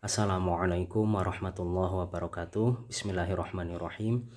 Assalamualaikum warahmatullahi wabarakatuh. Bismillahirrahmanirrahim.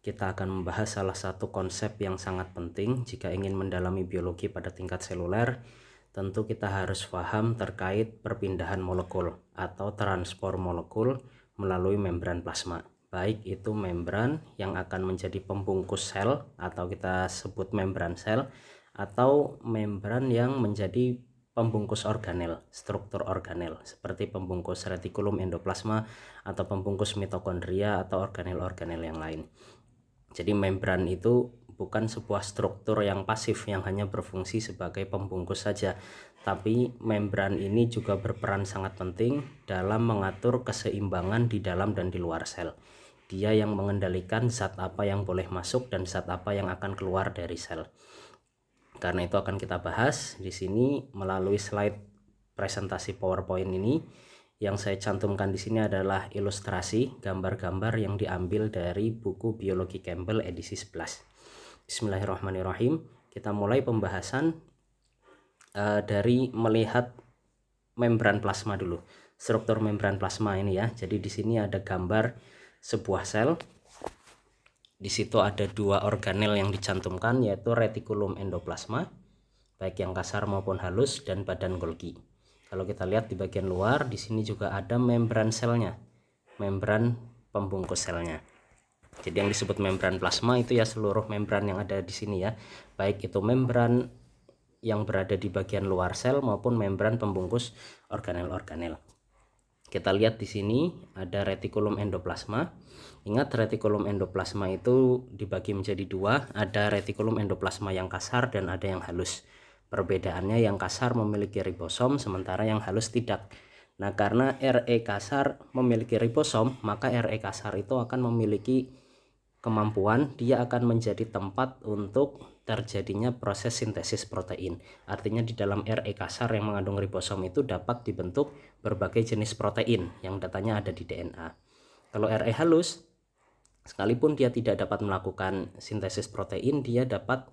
Kita akan membahas salah satu konsep yang sangat penting jika ingin mendalami biologi pada tingkat seluler. Tentu kita harus paham terkait perpindahan molekul atau transport molekul melalui membran plasma. Baik itu membran yang akan menjadi pembungkus sel atau kita sebut membran sel, atau membran yang menjadi pembungkus organel, struktur organel seperti pembungkus retikulum endoplasma atau pembungkus mitokondria atau organel-organel yang lain. Jadi membran itu bukan sebuah struktur yang pasif yang hanya berfungsi sebagai pembungkus saja, tapi membran ini juga berperan sangat penting dalam mengatur keseimbangan di dalam dan di luar sel. Dia yang mengendalikan zat apa yang boleh masuk dan zat apa yang akan keluar dari sel. Karena itu akan kita bahas di sini melalui slide presentasi PowerPoint ini. Yang saya cantumkan di sini adalah ilustrasi gambar-gambar yang diambil dari buku Biologi Campbell edisi 11. Bismillahirrahmanirrahim. Kita mulai pembahasan dari melihat membran plasma dulu. Struktur membran plasma ini ya. Jadi di sini ada gambar sebuah sel. Di situ ada dua organel yang dicantumkan, yaitu retikulum endoplasma, baik yang kasar maupun halus, dan badan Golgi. Kalau kita lihat di bagian luar, di sini juga ada membran selnya, membran pembungkus selnya. Jadi yang disebut membran plasma itu ya seluruh membran yang ada di sini ya, baik itu membran yang berada di bagian luar sel maupun membran pembungkus organel-organel. Kita lihat di sini ada retikulum endoplasma. Ingat, retikulum endoplasma itu dibagi menjadi dua, ada retikulum endoplasma yang kasar dan ada yang halus. Perbedaannya yang kasar memiliki ribosom sementara yang halus tidak. Nah, karena RE kasar memiliki ribosom, maka RE kasar itu akan memiliki kemampuan, dia akan menjadi tempat untuk terjadinya proses sintesis protein. Artinya di dalam RE kasar yang mengandung ribosom itu dapat dibentuk berbagai jenis protein yang datanya ada di DNA. Kalau RE halus, sekalipun dia tidak dapat melakukan sintesis protein, dia dapat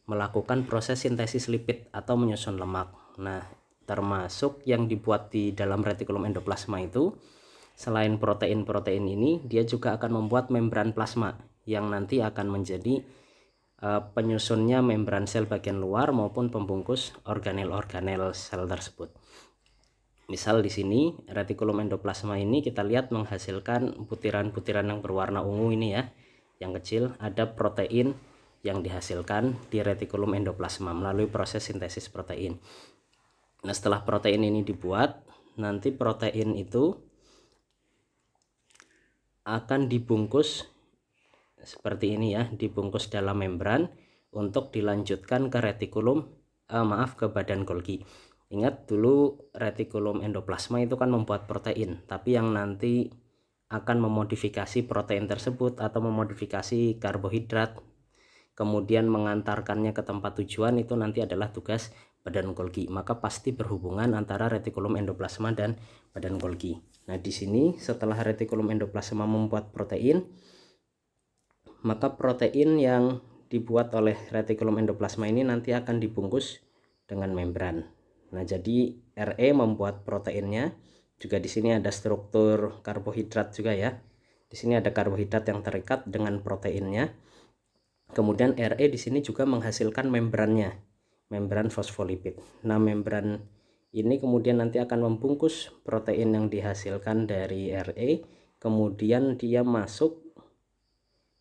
melakukan proses sintesis lipid atau menyusun lemak. Nah, termasuk yang dibuat di dalam retikulum endoplasma itu, selain protein-protein ini, dia juga akan membuat membran plasma yang nanti akan menjadi penyusunnya membran sel bagian luar maupun pembungkus organel-organel sel tersebut. Misal di sini retikulum endoplasma ini kita lihat menghasilkan butiran-butiran yang berwarna ungu ini ya, yang kecil. Ada protein yang dihasilkan di retikulum endoplasma melalui proses sintesis protein. Nah, setelah protein ini dibuat, nanti protein itu akan dibungkus seperti ini ya, dibungkus dalam membran untuk dilanjutkan ke retikulum, ke badan Golgi. Ingat dulu retikulum endoplasma itu kan membuat protein, tapi yang nanti akan memodifikasi protein tersebut atau memodifikasi karbohidrat kemudian mengantarkannya ke tempat tujuan itu nanti adalah tugas badan Golgi. Maka pasti berhubungan antara retikulum endoplasma dan badan Golgi. Nah, di sini setelah retikulum endoplasma membuat protein, maka protein yang dibuat oleh retikulum endoplasma ini nanti akan dibungkus dengan membran. Nah, jadi RE membuat proteinnya. Juga di sini ada struktur karbohidrat juga ya. Di sini ada karbohidrat yang terikat dengan proteinnya. Kemudian RE di sini juga menghasilkan membrannya, membran fosfolipid. Nah, membran ini kemudian nanti akan membungkus protein yang dihasilkan dari RE, kemudian dia masuk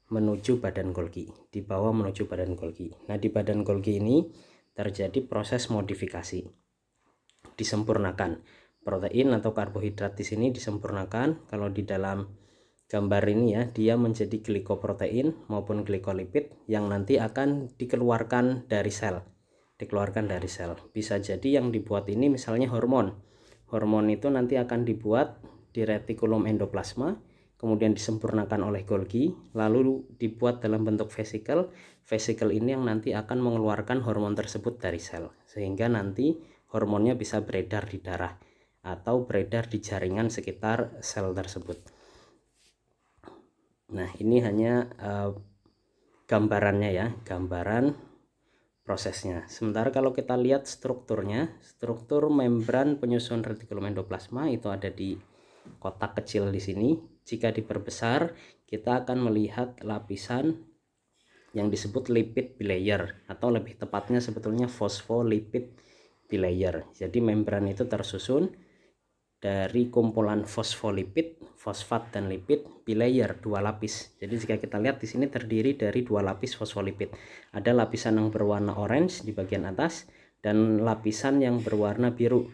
menuju badan Golgi, dibawa menuju badan Golgi. Nah, di badan Golgi ini terjadi proses modifikasi, disempurnakan. Protein atau karbohidrat di sini disempurnakan. Kalau di dalam gambar ini ya, dia menjadi glikoprotein maupun glikolipid yang nanti akan dikeluarkan dari sel. Bisa jadi yang dibuat ini misalnya hormon. Hormon itu nanti akan dibuat di retikulum endoplasma, kemudian disempurnakan oleh Golgi, lalu dibuat dalam bentuk vesikel. Vesikel ini yang nanti akan mengeluarkan hormon tersebut dari sel, sehingga nanti hormonnya bisa beredar di darah atau beredar di jaringan sekitar sel tersebut. Nah, ini hanya gambarannya ya, gambaran prosesnya. Sementara kalau kita lihat strukturnya, struktur membran penyusun retikulum endoplasma itu ada di kotak kecil di sini. Jika diperbesar, kita akan melihat lapisan yang disebut lipid bilayer, atau lebih tepatnya sebetulnya fosfolipid bilayer. Jadi membran itu tersusun dari kumpulan fosfolipid, fosfat dan lipid bilayer, 2 lapis. Jadi jika kita lihat di sini terdiri dari 2 lapis fosfolipid. Ada lapisan yang berwarna orange di bagian atas dan lapisan yang berwarna biru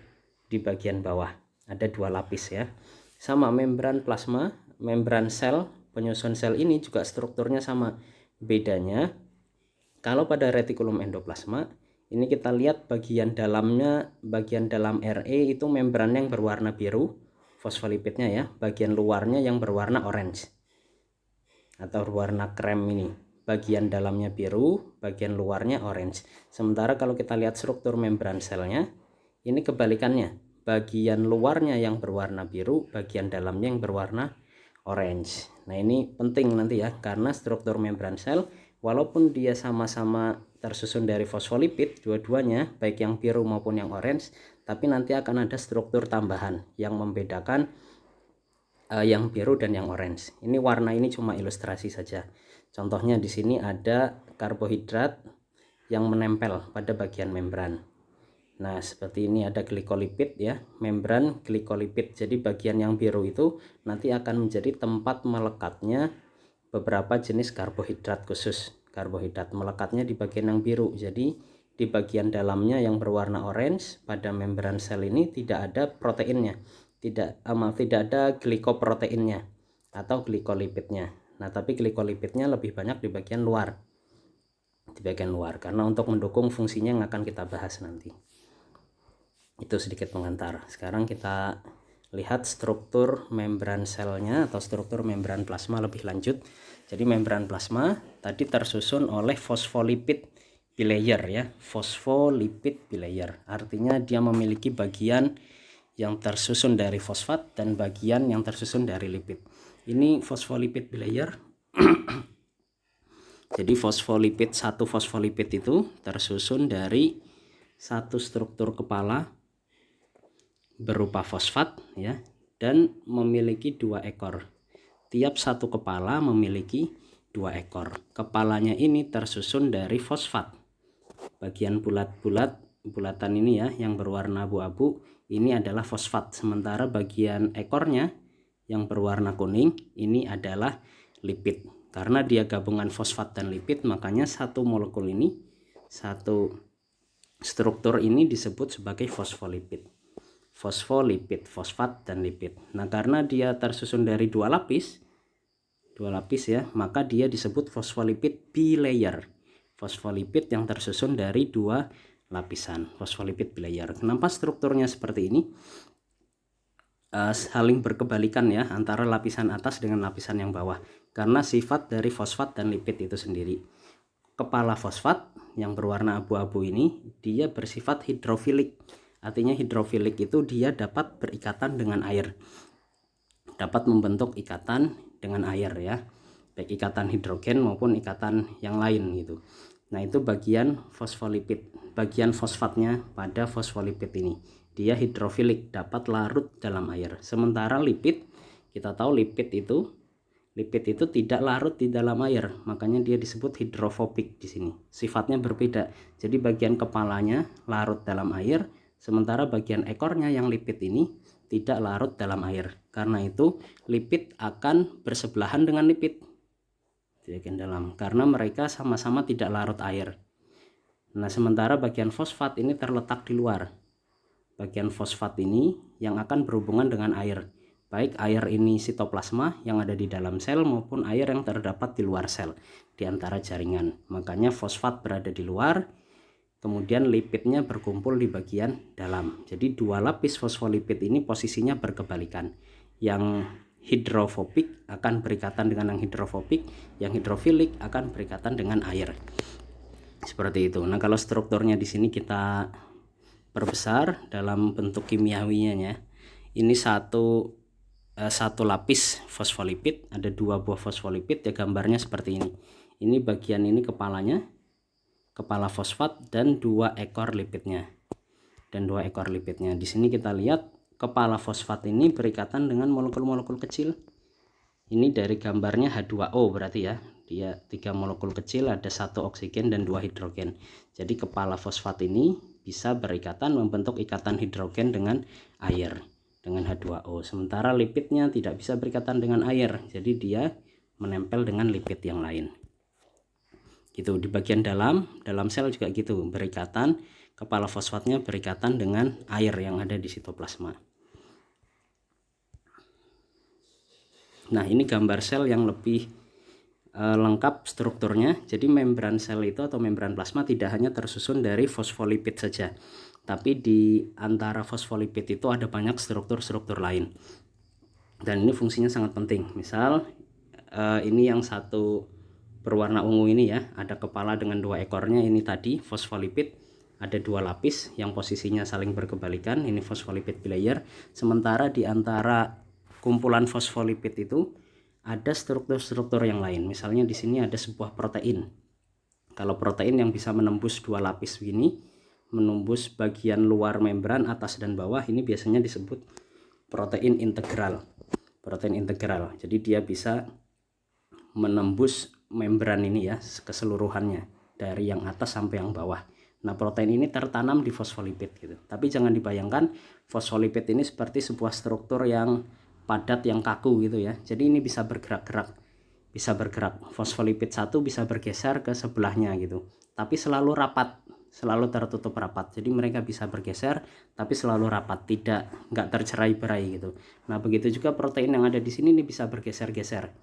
di bagian bawah. Ada 2 lapis ya. Sama membran plasma, membran sel, penyusun sel ini juga strukturnya sama. Bedanya kalau pada retikulum endoplasma ini kita lihat bagian dalamnya, bagian dalam RE itu membran yang berwarna biru fosfolipidnya ya, bagian luarnya yang berwarna orange atau berwarna krem ini. Bagian dalamnya biru, bagian luarnya orange. Sementara kalau kita lihat struktur membran selnya, ini kebalikannya. Bagian luarnya yang berwarna biru, bagian dalamnya yang berwarna orange. Nah, ini penting nanti ya, karena struktur membran sel walaupun dia sama-sama tersusun dari fosfolipid dua-duanya, baik yang biru maupun yang orange, tapi nanti akan ada struktur tambahan yang membedakan yang biru dan yang orange. Ini warna ini cuma ilustrasi saja. Contohnya di sini ada karbohidrat yang menempel pada bagian membran. Nah, seperti ini ada glikolipid ya, membran glikolipid. Jadi bagian yang biru itu nanti akan menjadi tempat melekatnya beberapa jenis karbohidrat khusus. Karbohidrat melekatnya di bagian yang biru. Jadi di bagian dalamnya yang berwarna orange pada membran sel ini tidak ada proteinnya. Tidak ada glikoproteinnya atau glikolipidnya. Nah, tapi glikolipidnya lebih banyak di bagian luar. Di bagian luar karena untuk mendukung fungsinya yang akan kita bahas nanti. Itu sedikit pengantar. Sekarang kita lihat struktur membran selnya atau struktur membran plasma lebih lanjut. Jadi membran plasma tadi tersusun oleh fosfolipid bilayer ya, fosfolipid bilayer. Artinya dia memiliki bagian yang tersusun dari fosfat dan bagian yang tersusun dari lipid. Ini fosfolipid bilayer. Jadi satu fosfolipid itu tersusun dari satu struktur kepala berupa fosfat ya, dan memiliki 2 ekor. Tiap satu kepala memiliki 2 ekor. Kepalanya ini tersusun dari fosfat. Bagian bulatan ini ya yang berwarna abu-abu ini adalah fosfat, sementara bagian ekornya yang berwarna kuning ini adalah lipid. Karena dia gabungan fosfat dan lipid, makanya satu molekul ini, satu struktur ini disebut sebagai fosfolipid. Fosfolipid, fosfat dan lipid. Nah, karena dia tersusun dari 2 lapis ya, maka dia disebut fosfolipid bilayer. Fosfolipid yang tersusun dari 2 lapisan, fosfolipid bilayer. Kenapa strukturnya seperti ini? Saling berkebalikan ya antara lapisan atas dengan lapisan yang bawah, karena sifat dari fosfat dan lipid itu sendiri. Kepala fosfat yang berwarna abu-abu ini dia bersifat hidrofilik. Artinya hidrofilik itu dia dapat berikatan dengan air, dapat membentuk ikatan dengan air ya, baik ikatan hidrogen maupun ikatan yang lain gitu. Nah, itu bagian fosfolipid, bagian fosfatnya pada fosfolipid ini. Dia hidrofilik, dapat larut dalam air. Sementara lipid, kita tahu lipid itu tidak larut di dalam air, makanya dia disebut hidrofobik di sini. Sifatnya berbeda. Jadi bagian kepalanya larut dalam air, sementara bagian ekornya yang lipid ini tidak larut dalam air. Karena itu lipid akan bersebelahan dengan lipid di bagian dalam, karena mereka sama-sama tidak larut air. Nah, sementara bagian fosfat ini terletak di luar. Bagian fosfat ini yang akan berhubungan dengan air, baik air ini sitoplasma yang ada di dalam sel maupun air yang terdapat di luar sel di antara jaringan. Makanya fosfat berada di luar, kemudian lipidnya berkumpul di bagian dalam. Jadi 2 lapis fosfolipid ini posisinya berkebalikan. Yang hidrofobik akan berikatan dengan yang hidrofobik, yang hidrofilik akan berikatan dengan air. Seperti itu. Nah, kalau strukturnya di sini kita perbesar dalam bentuk kimiawinya ya. Ini satu lapis fosfolipid, ada 2 buah fosfolipid ya, gambarnya seperti ini. Ini bagian ini kepalanya, kepala fosfat, dan 2 ekor lipidnya. Di sini kita lihat kepala fosfat ini berikatan dengan molekul-molekul kecil. Ini dari gambarnya H2O berarti ya, dia 3 molekul kecil, ada 1 oksigen dan 2 hidrogen. Jadi kepala fosfat ini bisa berikatan membentuk ikatan hidrogen dengan air, dengan H2O. Sementara lipidnya tidak bisa berikatan dengan air, jadi dia menempel dengan lipid yang lain. Gitu, di bagian dalam sel juga gitu, berikatan, kepala fosfatnya berikatan dengan air yang ada di sitoplasma. Nah, ini gambar sel yang lebih lengkap strukturnya. Jadi membran sel itu atau membran plasma tidak hanya tersusun dari fosfolipid saja, tapi di antara fosfolipid itu ada banyak struktur-struktur lain. Dan ini fungsinya sangat penting. Misal ini yang satu berwarna ungu ini ya, ada kepala dengan 2 ekornya, ini tadi fosfolipid, ada 2 lapis yang posisinya saling berkebalikan, ini fosfolipid bilayer. Sementara di antara kumpulan fosfolipid itu ada struktur-struktur yang lain. Misalnya di sini ada sebuah protein. Kalau protein yang bisa menembus 2 lapis begini, menembus bagian luar membran atas dan bawah, ini biasanya disebut protein integral. Protein integral. Jadi dia bisa menembus membran ini ya keseluruhannya, dari yang atas sampai yang bawah. Nah, protein ini tertanam di fosfolipid gitu. Tapi jangan dibayangkan fosfolipid ini seperti sebuah struktur yang padat, yang kaku gitu ya. Jadi ini bisa bergerak-gerak, bisa bergerak. Fosfolipid satu bisa bergeser ke sebelahnya gitu, tapi selalu rapat, selalu tertutup rapat. Jadi mereka bisa bergeser tapi selalu rapat, nggak tercerai-berai gitu. Nah, begitu juga protein yang ada di sini ini bisa bergeser-geser,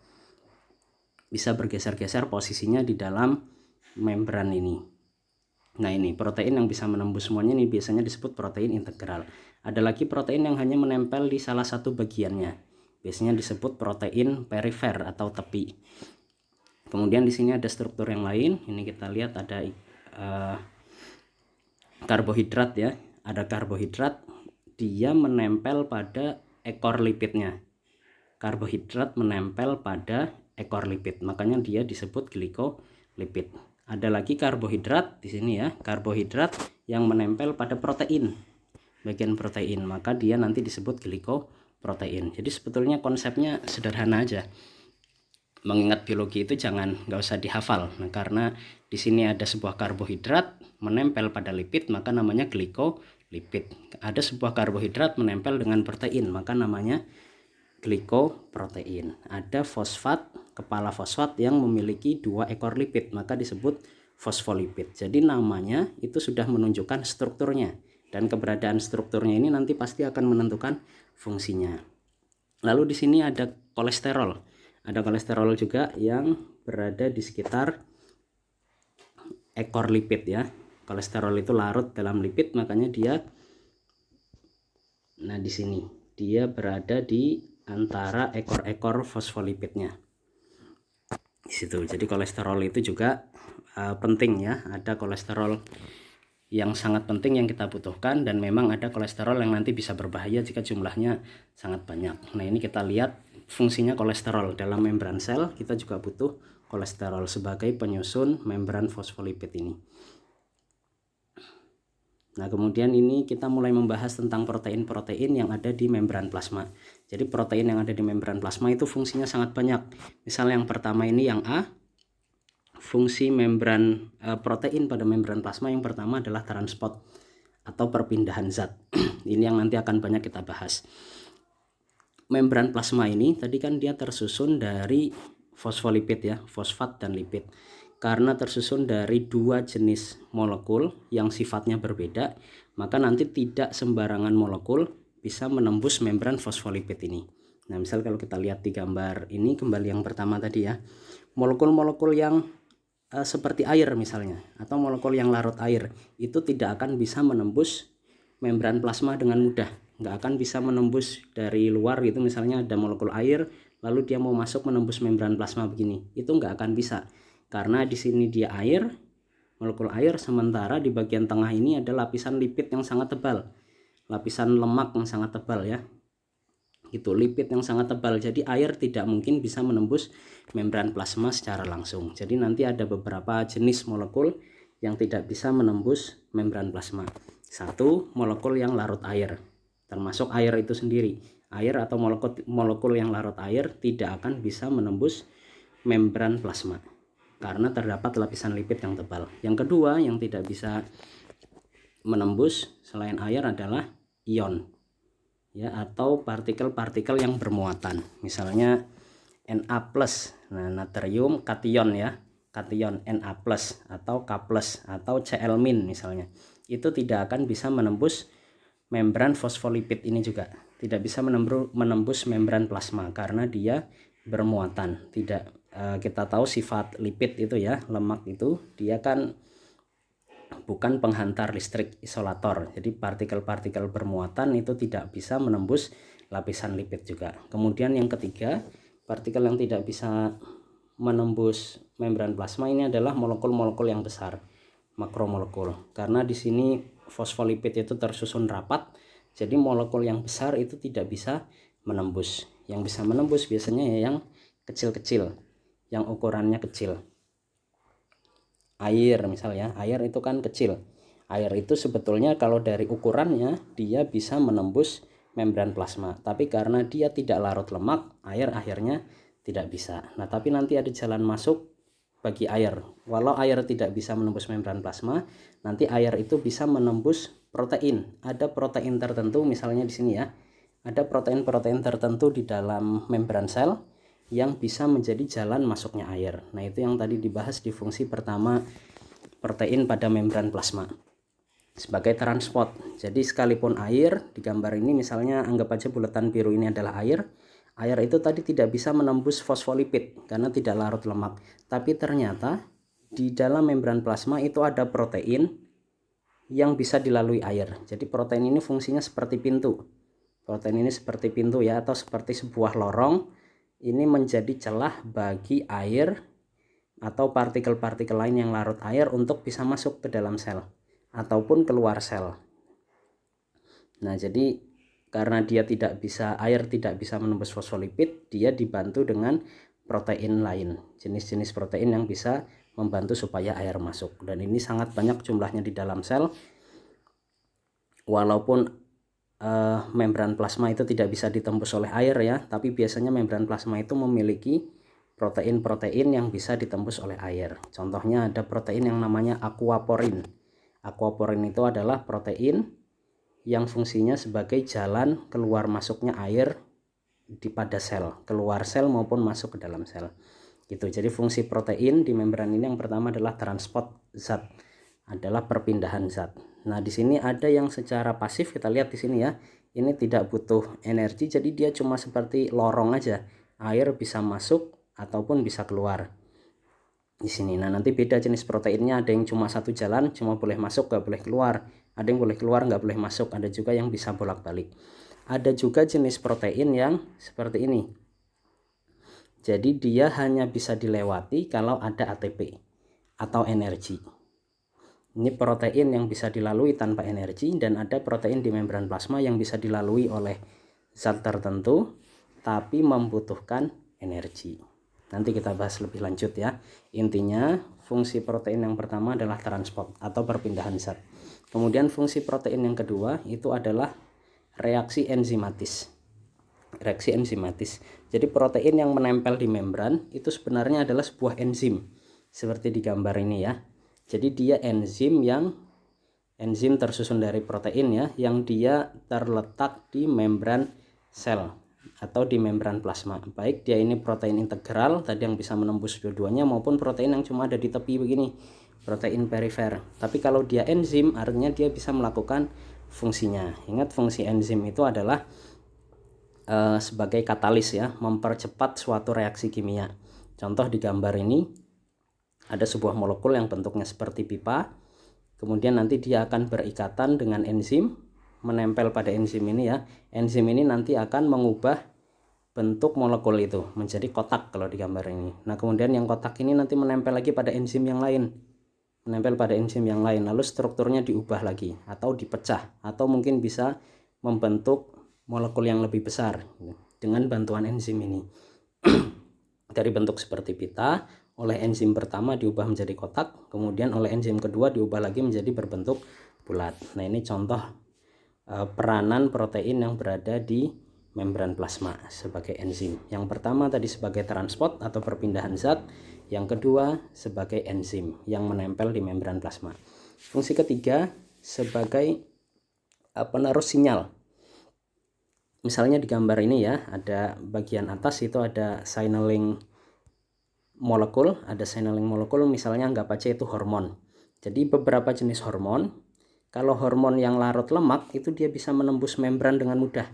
bisa bergeser-geser posisinya di dalam membran ini. Nah, ini protein yang bisa menembus semuanya ini biasanya disebut protein integral. Ada lagi protein yang hanya menempel di salah satu bagiannya, biasanya disebut protein perifer atau tepi. Kemudian di sini ada struktur yang lain. Ini kita lihat ada karbohidrat ya, ada karbohidrat, dia menempel pada ekor lipidnya. Karbohidrat menempel pada ekor lipid, makanya dia disebut glikolipid. Ada lagi karbohidrat di sini ya, karbohidrat yang menempel pada protein, bagian protein, maka dia nanti disebut glikoprotein. Jadi sebetulnya konsepnya sederhana aja. Mengingat biologi itu nggak usah dihafal. Nah, karena di sini ada sebuah karbohidrat menempel pada lipid, maka namanya glikolipid. Ada sebuah karbohidrat menempel dengan protein, maka namanya glikoprotein. Ada fosfat, kepala fosfat yang memiliki 2 ekor lipid, maka disebut fosfolipid. Jadi namanya itu sudah menunjukkan strukturnya, dan keberadaan strukturnya ini nanti pasti akan menentukan fungsinya. Lalu di sini ada kolesterol. Ada kolesterol juga yang berada di sekitar ekor lipid ya. Kolesterol itu larut dalam lipid, makanya dia, nah di sini dia berada di antara ekor-ekor fosfolipidnya di situ. Jadi kolesterol itu juga penting ya. Ada kolesterol yang sangat penting yang kita butuhkan, dan memang ada kolesterol yang nanti bisa berbahaya jika jumlahnya sangat banyak. Nah, ini kita lihat fungsinya kolesterol dalam membran sel. Kita juga butuh kolesterol sebagai penyusun membran fosfolipid ini. Nah, kemudian ini kita mulai membahas tentang protein-protein yang ada di membran plasma. Jadi protein yang ada di membran plasma itu fungsinya sangat banyak. Misal yang pertama ini yang A, fungsi membran protein pada membran plasma yang pertama adalah transport atau perpindahan zat. Ini yang nanti akan banyak kita bahas. Membran plasma ini tadi kan dia tersusun dari fosfolipid ya, fosfat dan lipid. Karena tersusun dari 2 jenis molekul yang sifatnya berbeda, maka nanti tidak sembarangan molekul bisa menembus membran fosfolipid ini. Nah, misal kalau kita lihat di gambar ini, kembali yang pertama tadi ya, molekul-molekul yang seperti air misalnya, atau molekul yang larut air, itu tidak akan bisa menembus membran plasma dengan mudah. Nggak akan bisa menembus dari luar gitu, misalnya ada molekul air, lalu dia mau masuk menembus membran plasma begini, itu nggak akan bisa. Karena di sini dia air, molekul air, sementara di bagian tengah ini ada lapisan lipid yang sangat tebal, lapisan lemak yang sangat tebal ya, itu lipid yang sangat tebal. Jadi air tidak mungkin bisa menembus membran plasma secara langsung. Jadi nanti ada beberapa jenis molekul yang tidak bisa menembus membran plasma. Satu, molekul yang larut air, termasuk air itu sendiri. Air atau molekul yang larut air tidak akan bisa menembus membran plasma karena terdapat lapisan lipid yang tebal. Yang kedua yang tidak bisa menembus selain air adalah ion, ya, atau partikel-partikel yang bermuatan. Misalnya Na+, nah natrium kation, ya, kation Na+, atau K+, atau Cl- misalnya. Itu tidak akan bisa menembus membran fosfolipid ini juga. Tidak bisa menembus membran plasma karena dia bermuatan. Kita tahu sifat lipid itu, ya, lemak itu dia kan bukan penghantar listrik, isolator. Jadi partikel-partikel bermuatan itu tidak bisa menembus lapisan lipid juga. Kemudian yang ketiga, partikel yang tidak bisa menembus membran plasma ini adalah molekul-molekul yang besar, makromolekul. Karena di sini fosfolipid itu tersusun rapat, jadi molekul yang besar itu tidak bisa menembus. Yang bisa menembus biasanya ya yang kecil-kecil, yang ukurannya kecil. Air misalnya, air itu kan kecil. Air itu sebetulnya kalau dari ukurannya dia bisa menembus membran plasma, tapi karena dia tidak larut lemak, air akhirnya tidak bisa. Nah, tapi nanti ada jalan masuk bagi air. Walau air tidak bisa menembus membran plasma, nanti air itu bisa menembus protein. Ada protein tertentu misalnya di sini, ya. Ada protein-protein tertentu di dalam membran sel yang bisa menjadi jalan masuknya air. Nah, itu yang tadi dibahas di fungsi pertama protein pada membran plasma sebagai transport. Jadi sekalipun air di gambar ini, misalnya anggap aja bulatan biru ini adalah air. Air itu tadi tidak bisa menembus fosfolipid karena tidak larut lemak. Tapi ternyata di dalam membran plasma itu ada protein yang bisa dilalui air. Jadi protein ini fungsinya seperti pintu. Protein ini seperti pintu, ya, atau seperti sebuah lorong. Ini menjadi celah bagi air atau partikel-partikel lain yang larut air untuk bisa masuk ke dalam sel ataupun keluar sel. Nah, jadi karena dia tidak bisa, air tidak bisa menembus fosfolipid, dia dibantu dengan protein lain, jenis-jenis protein yang bisa membantu supaya air masuk. Dan ini sangat banyak jumlahnya di dalam sel. Walaupun membran plasma itu tidak bisa ditembus oleh air, ya, tapi biasanya membran plasma itu memiliki protein-protein yang bisa ditembus oleh air. Contohnya ada protein yang namanya aquaporin. Aquaporin itu adalah protein yang fungsinya sebagai jalan keluar masuknya air pada sel, keluar sel maupun masuk ke dalam sel. Gitu. Jadi fungsi protein di membran ini yang pertama adalah transport zat, adalah perpindahan zat. Nah, di sini ada yang secara pasif, kita lihat di sini, ya. Ini tidak butuh energi, jadi dia cuma seperti lorong aja. Air bisa masuk ataupun bisa keluar di sini. Nah, nanti beda jenis proteinnya, ada yang cuma satu jalan, cuma boleh masuk nggak boleh keluar. Ada yang boleh keluar nggak boleh masuk. Ada juga yang bisa bolak-balik. Ada juga jenis protein yang seperti ini. Jadi dia hanya bisa dilewati kalau ada ATP atau energi. Ini protein yang bisa dilalui tanpa energi, dan ada protein di membran plasma yang bisa dilalui oleh zat tertentu tapi membutuhkan energi. Nanti kita bahas lebih lanjut, ya. Intinya fungsi protein yang pertama adalah transport atau perpindahan zat. Kemudian fungsi protein yang kedua itu adalah reaksi enzimatis. Reaksi enzimatis. Jadi protein yang menempel di membran itu sebenarnya adalah sebuah enzim seperti di gambar ini, ya. Jadi dia enzim tersusun dari protein, ya, yang dia terletak di membran sel atau di membran plasma. Baik dia ini protein integral tadi yang bisa menembus dua-duanya, maupun protein yang cuma ada di tepi begini, protein perifer. Tapi kalau dia enzim artinya dia bisa melakukan fungsinya. Ingat, fungsi enzim itu adalah sebagai katalis, ya, mempercepat suatu reaksi kimia. Contoh di gambar ini ada sebuah molekul yang bentuknya seperti pipa. Kemudian nanti dia akan berikatan dengan enzim, menempel pada enzim ini, ya. Enzim ini nanti akan mengubah bentuk molekul itu menjadi kotak kalau di gambar ini. Nah, kemudian yang kotak ini nanti menempel lagi pada enzim yang lain. Lalu strukturnya diubah lagi atau dipecah, atau mungkin bisa membentuk molekul yang lebih besar dengan bantuan enzim ini. Dari bentuk seperti pita, oleh enzim pertama diubah menjadi kotak, kemudian oleh enzim kedua diubah lagi menjadi berbentuk bulat. Nah, ini contoh peranan protein yang berada di membran plasma sebagai enzim. Yang pertama tadi sebagai transport atau perpindahan zat, yang kedua sebagai enzim yang menempel di membran plasma. Fungsi ketiga sebagai penerus sinyal. Misalnya di gambar ini ya, ada bagian atas itu ada signaling molekul, misalnya anggap aja itu hormon. Jadi beberapa jenis hormon, kalau hormon yang larut lemak itu dia bisa menembus membran dengan mudah.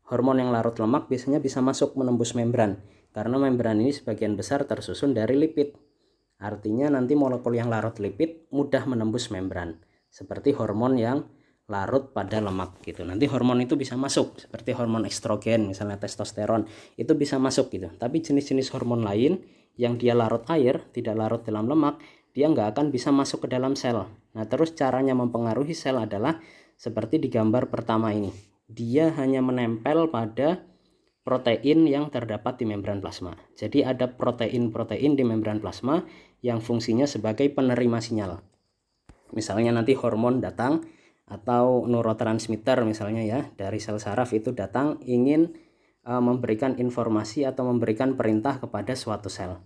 Hormon yang larut lemak biasanya bisa masuk menembus membran, karena membran ini sebagian besar tersusun dari lipid. Artinya nanti molekul yang larut lipid mudah menembus membran, seperti hormon yang larut pada lemak gitu. Nanti hormon itu bisa masuk, seperti hormon estrogen misalnya testosteron, itu bisa masuk gitu. Tapi jenis-jenis hormon lain yang dia larut air, tidak larut dalam lemak, dia nggak akan bisa masuk ke dalam sel. Nah, terus caranya mempengaruhi sel adalah seperti di gambar pertama ini. Dia hanya menempel pada protein yang terdapat di membran plasma. Jadi ada protein-protein di membran plasma yang fungsinya sebagai penerima sinyal. Misalnya nanti hormon datang atau neurotransmitter misalnya ya, dari sel saraf itu datang ingin memberikan informasi atau memberikan perintah kepada suatu sel.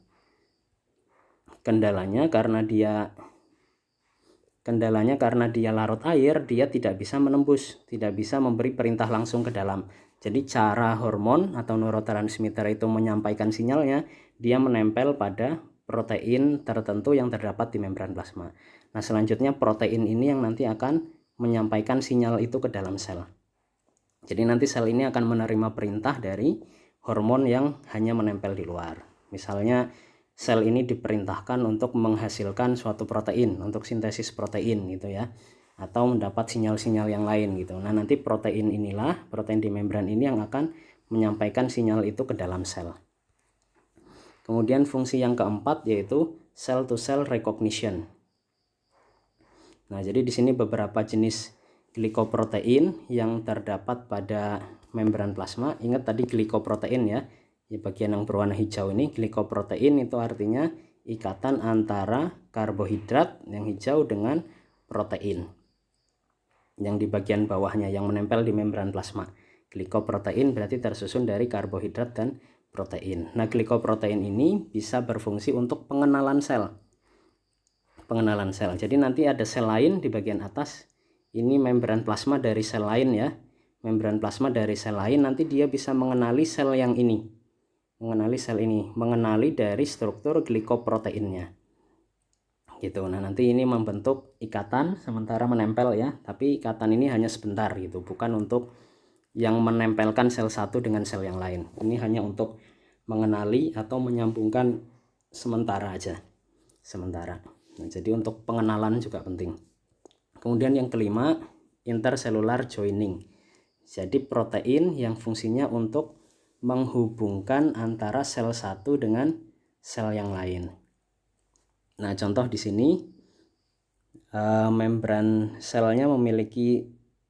Kendalanya karena dia larut air, dia tidak bisa menembus, tidak bisa memberi perintah langsung ke dalam. Jadi cara hormon atau neurotransmitter itu menyampaikan sinyalnya, dia menempel pada protein tertentu yang terdapat di membran plasma. Nah, selanjutnya protein ini yang nanti akan menyampaikan sinyal itu ke dalam sel. Jadi nanti sel ini akan menerima perintah dari hormon yang hanya menempel di luar. Misalnya sel ini diperintahkan untuk menghasilkan suatu protein, untuk sintesis protein gitu ya, atau mendapat sinyal-sinyal yang lain gitu. Nah, nanti protein inilah, protein di membran ini yang akan menyampaikan sinyal itu ke dalam sel. Kemudian fungsi yang keempat yaitu cell to cell recognition. Nah, jadi di sini beberapa jenis glikoprotein yang terdapat pada membran plasma. Ingat tadi glikoprotein ya. Di bagian yang berwarna hijau ini, glikoprotein itu artinya ikatan antara karbohidrat yang hijau dengan protein. Yang di bagian bawahnya yang menempel di membran plasma. Glikoprotein berarti tersusun dari karbohidrat dan protein. Nah, glikoprotein ini bisa berfungsi untuk pengenalan sel. Jadi nanti ada sel lain di bagian atas. Ini membran plasma dari sel lain ya. Membran plasma dari sel lain nanti dia bisa mengenali sel yang ini. Mengenali dari struktur glikoproteinnya. Gitu. Nah, nanti ini membentuk ikatan sementara menempel ya, tapi ikatan ini hanya sebentar gitu, bukan untuk yang menempelkan sel satu dengan sel yang lain. Ini hanya untuk mengenali atau menyambungkan sementara aja. Nah, jadi untuk pengenalan juga penting. Kemudian yang kelima, intercellular joining. Jadi protein yang fungsinya untuk menghubungkan antara sel satu dengan sel yang lain. Nah, contoh di sini membran selnya memiliki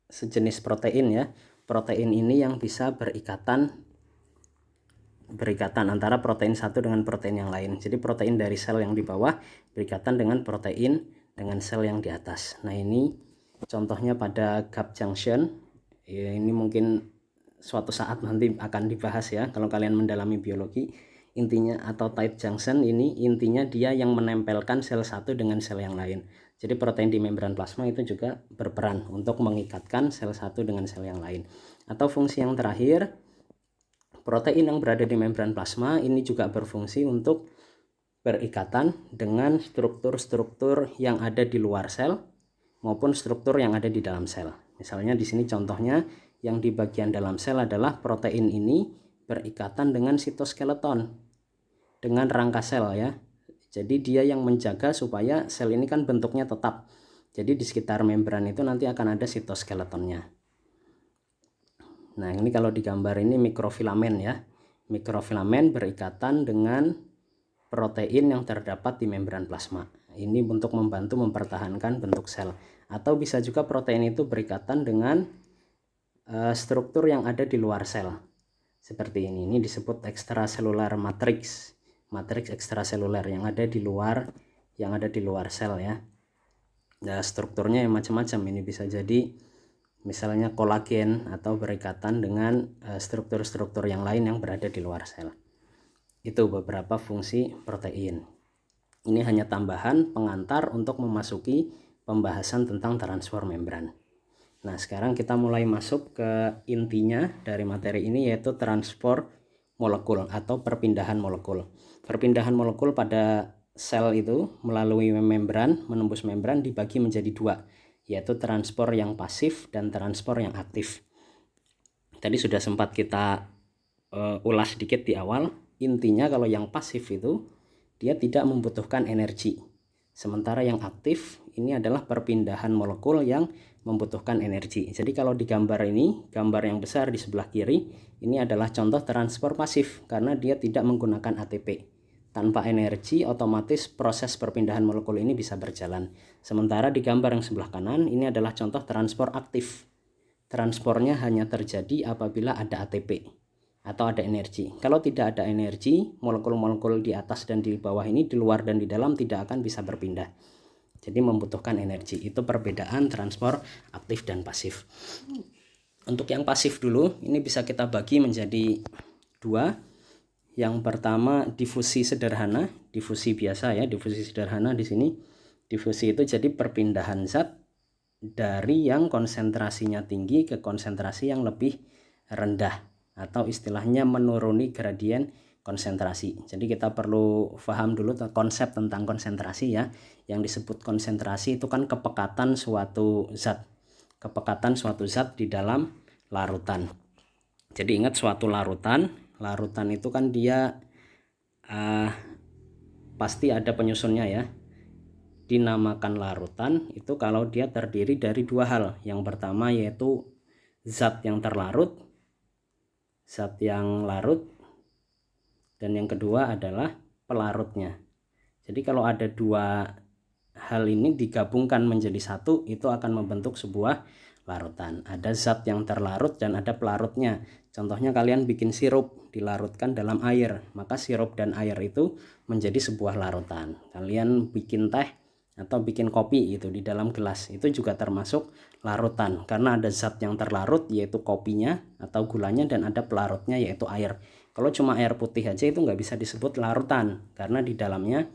sejenis protein ya. Protein ini yang bisa berikatan antara protein satu dengan protein yang lain. Jadi protein dari sel yang di bawah berikatan dengan protein dengan sel yang di atas. Nah, ini contohnya pada gap junction. Ya, ini mungkin suatu saat nanti akan dibahas ya kalau kalian mendalami biologi. Intinya atau tight junction ini intinya dia yang menempelkan sel satu dengan sel yang lain. Jadi protein di membran plasma itu juga berperan untuk mengikatkan sel satu dengan sel yang lain. Atau fungsi yang terakhir, protein yang berada di membran plasma ini juga berfungsi untuk berikatan dengan struktur-struktur yang ada di luar sel maupun struktur yang ada di dalam sel. Misalnya di sini contohnya yang di bagian dalam sel adalah protein ini berikatan dengan sitoskeleton, dengan rangka sel ya. Jadi dia yang menjaga supaya sel ini kan bentuknya tetap. Jadi di sekitar membran itu nanti akan ada sitoskeletonnya. Nah, ini kalau di gambar ini mikrofilamen ya. Mikrofilamen berikatan dengan protein yang terdapat di membran plasma. Ini untuk membantu mempertahankan bentuk sel. Atau bisa juga protein itu berikatan dengan struktur yang ada di luar sel. Seperti ini disebut ekstraselular matrix ekstraseluler yang ada di luar sel ya. Nah, strukturnya yang macam-macam, ini bisa jadi misalnya kolagen, atau berikatan dengan struktur-struktur yang lain yang berada di luar sel. Itu beberapa fungsi protein. Ini hanya tambahan pengantar untuk memasuki pembahasan tentang transport membran. Nah, sekarang kita mulai masuk ke intinya dari materi ini, yaitu transport molekul atau perpindahan molekul. Perpindahan molekul pada sel itu melalui membran, menembus membran, dibagi menjadi dua, yaitu transport yang pasif dan transport yang aktif. Tadi sudah sempat kita ulas sedikit di awal. Intinya kalau yang pasif itu dia tidak membutuhkan energi, sementara yang aktif ini adalah perpindahan molekul yang membutuhkan energi. Jadi kalau di gambar ini, gambar yang besar di sebelah kiri, ini adalah contoh transport pasif karena dia tidak menggunakan ATP. Tanpa energi, otomatis proses perpindahan molekul ini bisa berjalan. Sementara di gambar yang sebelah kanan, ini adalah contoh transport aktif. Transportnya hanya terjadi apabila ada ATP atau ada energi. Kalau tidak ada energi, molekul-molekul di atas dan di bawah ini, di luar dan di dalam, tidak akan bisa berpindah. Jadi membutuhkan energi. Itu perbedaan transport aktif dan pasif. Untuk yang pasif dulu, ini bisa kita bagi menjadi dua. Yang pertama difusi sederhana, difusi biasa ya, difusi sederhana di sini. Difusi itu jadi perpindahan zat dari yang konsentrasinya tinggi ke konsentrasi yang lebih rendah, atau istilahnya menuruni gradien konsentrasi. Jadi kita perlu paham dulu konsep tentang konsentrasi ya. Yang disebut konsentrasi itu kan kepekatan suatu zat. Kepekatan suatu zat di dalam larutan. Jadi ingat suatu larutan itu kan dia pasti ada penyusunnya ya. Dinamakan larutan itu kalau dia terdiri dari dua hal. Yang pertama yaitu zat yang terlarut, zat yang larut, dan yang kedua adalah pelarutnya. Jadi kalau ada dua hal ini digabungkan menjadi satu, itu akan membentuk sebuah larutan. Ada zat yang terlarut dan ada pelarutnya. Contohnya kalian bikin sirup, dilarutkan dalam air, maka sirup dan air itu menjadi sebuah larutan. Kalian bikin teh atau bikin kopi itu di dalam gelas, itu juga termasuk larutan karena ada zat yang terlarut yaitu kopinya atau gulanya, dan ada pelarutnya yaitu air. Kalau cuma air putih aja itu nggak bisa disebut larutan karena di dalamnya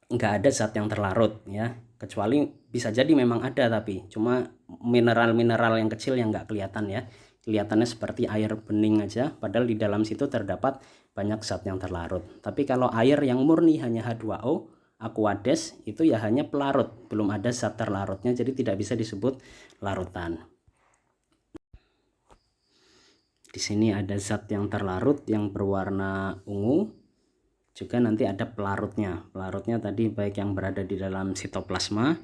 nggak ada zat yang terlarut ya, kecuali bisa jadi memang ada tapi cuma mineral-mineral yang kecil yang nggak kelihatan ya, kelihatannya seperti air bening aja, padahal di dalam situ terdapat banyak zat yang terlarut. Tapi kalau air yang murni hanya H2O, Aquades, itu ya hanya pelarut, belum ada zat terlarutnya, jadi tidak bisa disebut larutan. Di sini ada zat yang terlarut yang berwarna ungu, juga nanti ada pelarutnya. Pelarutnya tadi baik yang berada di dalam sitoplasma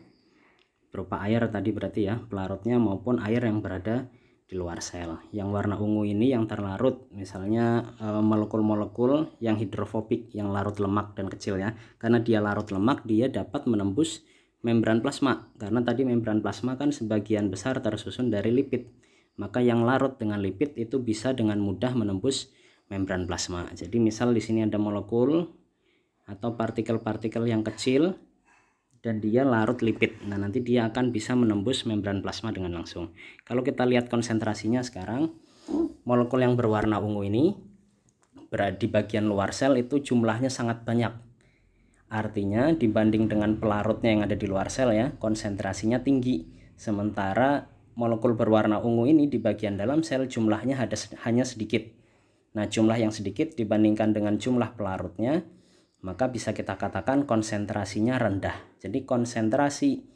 berupa air tadi berarti ya, pelarutnya, maupun air yang berada di luar sel. Yang warna ungu ini yang terlarut, misalnya molekul-molekul yang hidrofobik, yang larut lemak dan kecil ya. Karena dia larut lemak, dia dapat menembus membran plasma. Karena tadi membran plasma kan sebagian besar tersusun dari lipid. Maka yang larut dengan lipid itu bisa dengan mudah menembus membran plasma. Jadi misal di sini ada molekul atau partikel-partikel yang kecil dan dia larut lipid. Nah, nanti dia akan bisa menembus membran plasma dengan langsung. Kalau kita lihat konsentrasinya sekarang, molekul yang berwarna ungu ini berada di bagian luar sel itu jumlahnya sangat banyak. Artinya dibanding dengan pelarutnya yang ada di luar sel ya, konsentrasinya tinggi. Sementara molekul berwarna ungu ini di bagian dalam sel jumlahnya hanya sedikit. Nah, jumlah yang sedikit dibandingkan dengan jumlah pelarutnya, maka bisa kita katakan konsentrasinya rendah. Jadi konsentrasi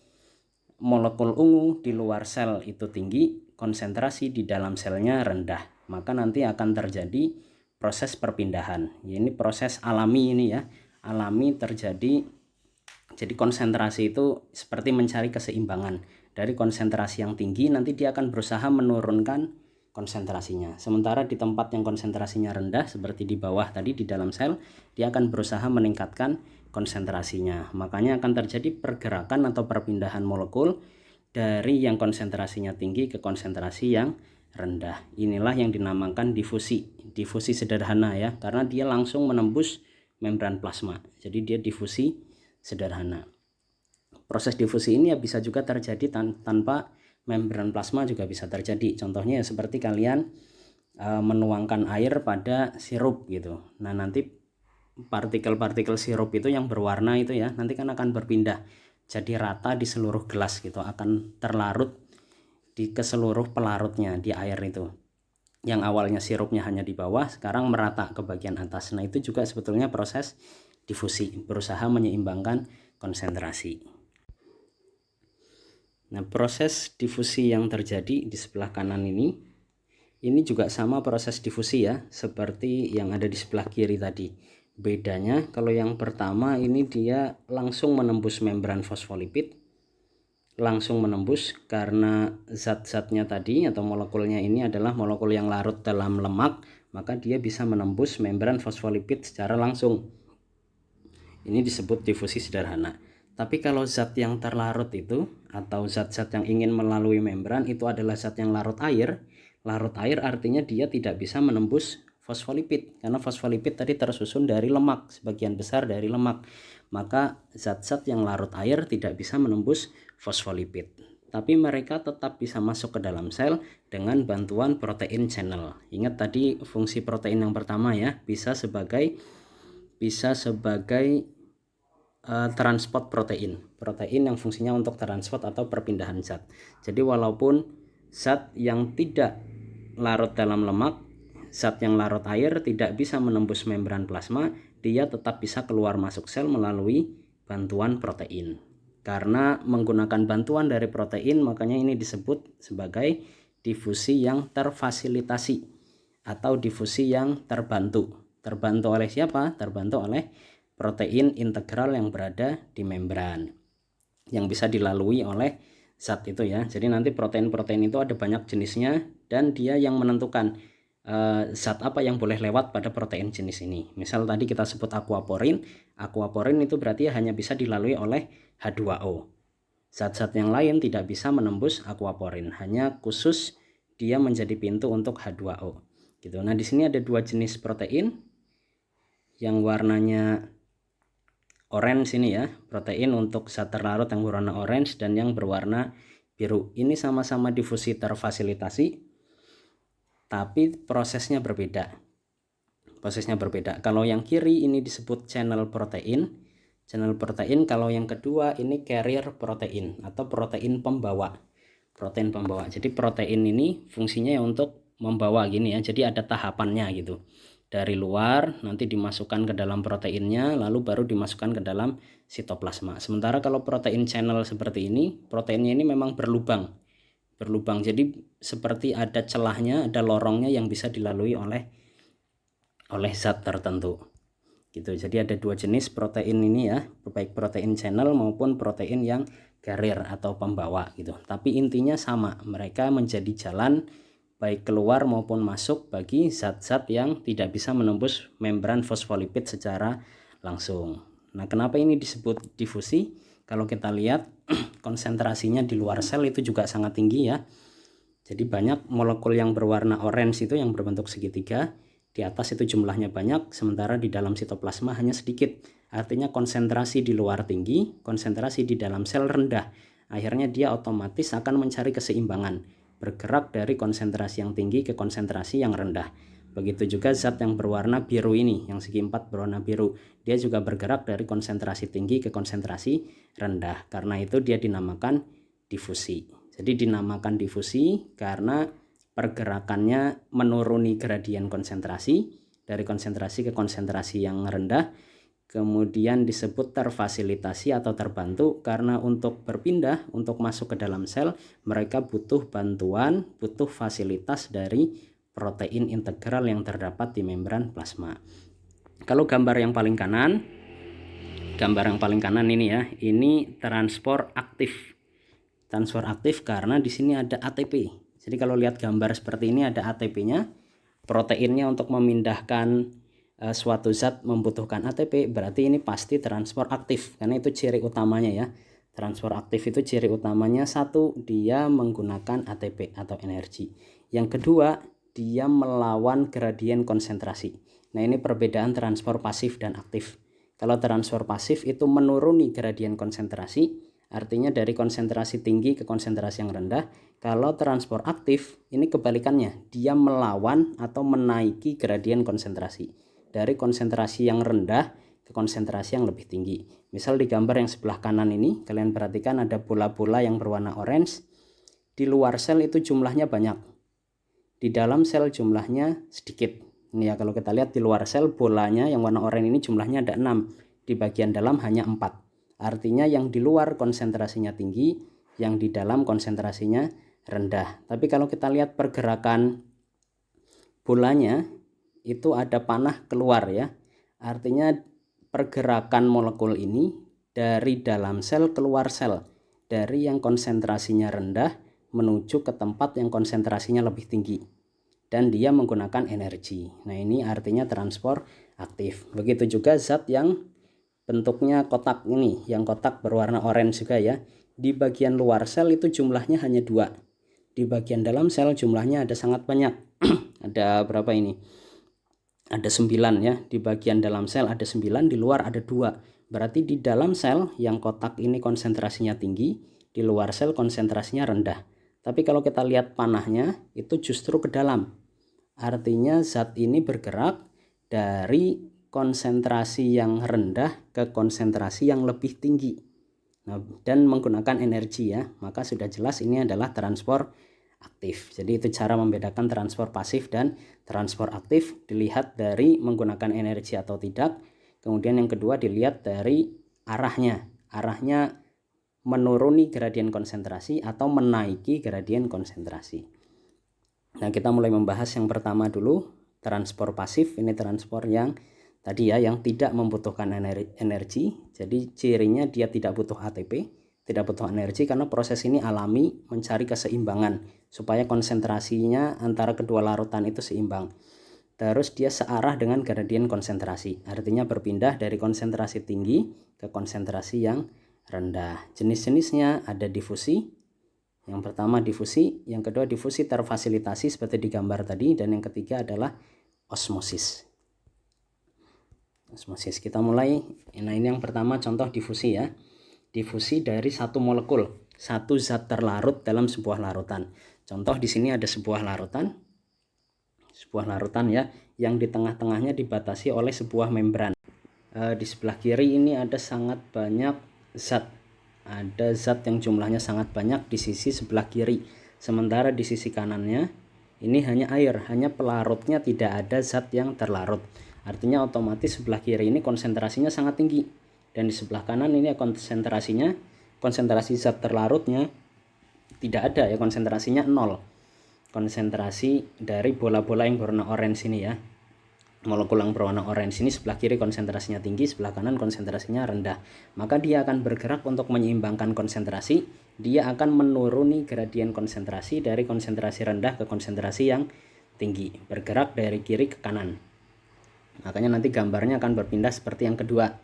molekul ungu di luar sel itu tinggi, konsentrasi di dalam selnya rendah. Maka nanti akan terjadi proses perpindahan. Ini proses alami ini ya, alami terjadi. Jadi konsentrasi itu seperti mencari keseimbangan. Dari konsentrasi yang tinggi nanti dia akan berusaha menurunkan konsentrasinya. Sementara di tempat yang konsentrasinya rendah seperti di bawah tadi di dalam sel, dia akan berusaha meningkatkan konsentrasinya. Makanya akan terjadi pergerakan atau perpindahan molekul dari yang konsentrasinya tinggi ke konsentrasi yang rendah. Inilah yang dinamakan difusi. Difusi sederhana ya, karena dia langsung menembus membran plasma. Jadi dia difusi sederhana. Proses difusi ini ya bisa juga terjadi tanpa membran plasma juga bisa terjadi. Contohnya ya seperti kalian menuangkan air pada sirup gitu. Nah, nanti partikel-partikel sirup itu yang berwarna itu ya, nanti kan akan berpindah jadi rata di seluruh gelas gitu, akan terlarut ke seluruh pelarutnya di air itu. Yang awalnya sirupnya hanya di bawah, sekarang merata ke bagian atas. Nah, itu juga sebetulnya proses difusi, berusaha menyeimbangkan konsentrasi. Nah, proses difusi yang terjadi di sebelah kanan ini juga sama proses difusi ya, seperti yang ada di sebelah kiri tadi. Bedanya kalau yang pertama ini dia langsung menembus membran fosfolipid, langsung menembus karena zat-zatnya tadi atau molekulnya ini adalah molekul yang larut dalam lemak, maka dia bisa menembus membran fosfolipid secara langsung. Ini disebut difusi sederhana. Tapi kalau zat yang terlarut itu atau zat-zat yang ingin melalui membran itu adalah zat yang larut air. Larut air artinya dia tidak bisa menembus fosfolipid, karena fosfolipid tadi tersusun dari lemak, sebagian besar dari lemak. Maka zat-zat yang larut air tidak bisa menembus fosfolipid. Tapi mereka tetap bisa masuk ke dalam sel dengan bantuan protein channel. Ingat tadi fungsi protein yang pertama ya, bisa sebagai transport protein yang fungsinya untuk transport atau perpindahan zat. Jadi walaupun zat yang tidak larut dalam lemak, zat yang larut air tidak bisa menembus membran plasma, dia tetap bisa keluar masuk sel melalui bantuan protein. Karena menggunakan bantuan dari protein, makanya ini disebut sebagai difusi yang terfasilitasi atau difusi yang terbantu. Terbantu oleh siapa? Terbantu oleh protein integral yang berada di membran, yang bisa dilalui oleh zat itu ya. Jadi nanti protein-protein itu ada banyak jenisnya dan dia yang menentukan zat apa yang boleh lewat pada protein jenis ini. Misal tadi kita sebut aquaporin. Aquaporin itu berarti hanya bisa dilalui oleh H2O. Zat-zat yang lain tidak bisa menembus aquaporin, hanya khusus dia menjadi pintu untuk H2O. Gitu. Nah, di sini ada dua jenis protein. Yang warnanya orange ini ya, protein untuk zat terlarut yang berwarna orange dan yang berwarna biru. Ini sama-sama difusi terfasilitasi, tapi prosesnya berbeda. Kalau yang kiri ini disebut channel protein. Kalau yang kedua ini carrier protein atau protein pembawa. Jadi protein ini fungsinya ya untuk membawa gini ya. Jadi ada tahapannya gitu. Dari luar nanti dimasukkan ke dalam proteinnya, lalu baru dimasukkan ke dalam sitoplasma. Sementara kalau protein channel seperti ini, proteinnya ini memang berlubang. Jadi seperti ada celahnya, ada lorongnya yang bisa dilalui oleh zat tertentu. Gitu. Jadi ada dua jenis protein ini ya, baik protein channel maupun protein yang carrier atau pembawa gitu. Tapi intinya sama, mereka menjadi jalan baik keluar maupun masuk bagi zat-zat yang tidak bisa menembus membran fosfolipid secara langsung. Nah, kenapa ini disebut difusi? Kalau kita lihat konsentrasinya di luar sel itu juga sangat tinggi ya. Jadi banyak molekul yang berwarna orange itu yang berbentuk segitiga. Di atas itu jumlahnya banyak, sementara di dalam sitoplasma hanya sedikit. Artinya konsentrasi di luar tinggi, konsentrasi di dalam sel rendah. Akhirnya dia otomatis akan mencari keseimbangan, bergerak dari konsentrasi yang tinggi ke konsentrasi yang rendah. Begitu juga zat yang berwarna biru ini, yang segi 4 berwarna biru, dia juga bergerak dari konsentrasi tinggi ke konsentrasi rendah. Karena itu dia dinamakan difusi. Jadi dinamakan difusi karena pergerakannya menuruni gradien konsentrasi dari konsentrasi ke konsentrasi yang rendah. Kemudian disebut terfasilitasi atau terbantu karena untuk berpindah, untuk masuk ke dalam sel, mereka butuh bantuan, butuh fasilitas dari protein integral yang terdapat di membran plasma. Kalau gambar yang paling kanan ini ya, ini transport aktif. Transport aktif karena di sini ada ATP. Jadi kalau lihat gambar seperti ini ada ATP-nya, proteinnya untuk memindahkan suatu zat membutuhkan ATP, berarti ini pasti transport aktif karena itu ciri utamanya ya. Transport aktif itu ciri utamanya satu, dia menggunakan ATP atau energi. Yang kedua, dia melawan gradien konsentrasi. Nah, ini perbedaan transport pasif dan aktif. Kalau transport pasif itu menuruni gradien konsentrasi, artinya dari konsentrasi tinggi ke konsentrasi yang rendah. Kalau transport aktif ini kebalikannya, dia melawan atau menaiki gradien konsentrasi dari konsentrasi yang rendah ke konsentrasi yang lebih tinggi. Misal di gambar yang sebelah kanan ini, kalian perhatikan ada bola-bola yang berwarna orange. Di luar sel itu jumlahnya banyak, di dalam sel jumlahnya sedikit. Ini ya, kalau kita lihat di luar sel bolanya yang warna oranye ini jumlahnya ada 6, di bagian dalam hanya 4. Artinya yang di luar konsentrasinya tinggi, yang di dalam konsentrasinya rendah. Tapi kalau kita lihat pergerakan bolanya itu ada panah keluar ya. Artinya pergerakan molekul ini dari dalam sel keluar sel, dari yang konsentrasinya rendah menuju ke tempat yang konsentrasinya lebih tinggi, dan dia menggunakan energi. Nah, ini artinya transport aktif. Begitu juga zat yang bentuknya kotak ini, yang kotak berwarna orange juga ya. Di bagian luar sel itu jumlahnya hanya 2. Di bagian dalam sel jumlahnya ada sangat banyak. Ada berapa ini? Ada 9 ya. Di bagian dalam sel ada 9, di luar ada 2. Berarti di dalam sel yang kotak ini konsentrasinya tinggi, di luar sel konsentrasinya rendah. Tapi kalau kita lihat panahnya itu justru ke dalam. Artinya zat ini bergerak dari konsentrasi yang rendah ke konsentrasi yang lebih tinggi. Nah, dan menggunakan energi ya. Maka sudah jelas ini adalah transport aktif. Jadi itu cara membedakan transport pasif dan transport aktif, dilihat dari menggunakan energi atau tidak. Kemudian yang kedua dilihat dari arahnya. Arahnya menuruni gradien konsentrasi atau menaiki gradien konsentrasi. Nah, kita mulai membahas yang pertama dulu, transport pasif. Ini transport yang tadi ya, yang tidak membutuhkan energi. Jadi cirinya dia tidak butuh ATP, tidak butuh energi, karena proses ini alami, mencari keseimbangan supaya konsentrasinya antara kedua larutan itu seimbang. Terus dia searah dengan gradien konsentrasi, artinya berpindah dari konsentrasi tinggi ke konsentrasi yang rendah. Jenis-jenisnya ada difusi. Yang pertama difusi, yang kedua difusi terfasilitasi seperti di gambar tadi, dan yang ketiga adalah osmosis. Osmosis kita mulai. Nah, ini yang pertama contoh difusi ya. Difusi dari satu molekul, satu zat terlarut dalam sebuah larutan. Contoh di sini ada sebuah larutan ya, yang di tengah-tengahnya dibatasi oleh sebuah membran. Di sebelah kiri ini ada sangat banyak zat. Ada zat yang jumlahnya sangat banyak di sisi sebelah kiri. Sementara di sisi kanannya ini hanya air, hanya pelarutnya, tidak ada zat yang terlarut. Artinya otomatis sebelah kiri ini konsentrasinya sangat tinggi. Dan di sebelah kanan ini konsentrasi zat terlarutnya tidak ada ya, konsentrasinya 0. Konsentrasi dari bola-bola yang berwarna orange ini ya. Molekul yang berwarna orange ini sebelah kiri konsentrasinya tinggi, sebelah kanan konsentrasinya rendah. Maka dia akan bergerak untuk menyeimbangkan konsentrasi. Dia akan menuruni gradien konsentrasi dari konsentrasi rendah ke konsentrasi yang tinggi, bergerak dari kiri ke kanan. Makanya nanti gambarnya akan berpindah seperti yang kedua.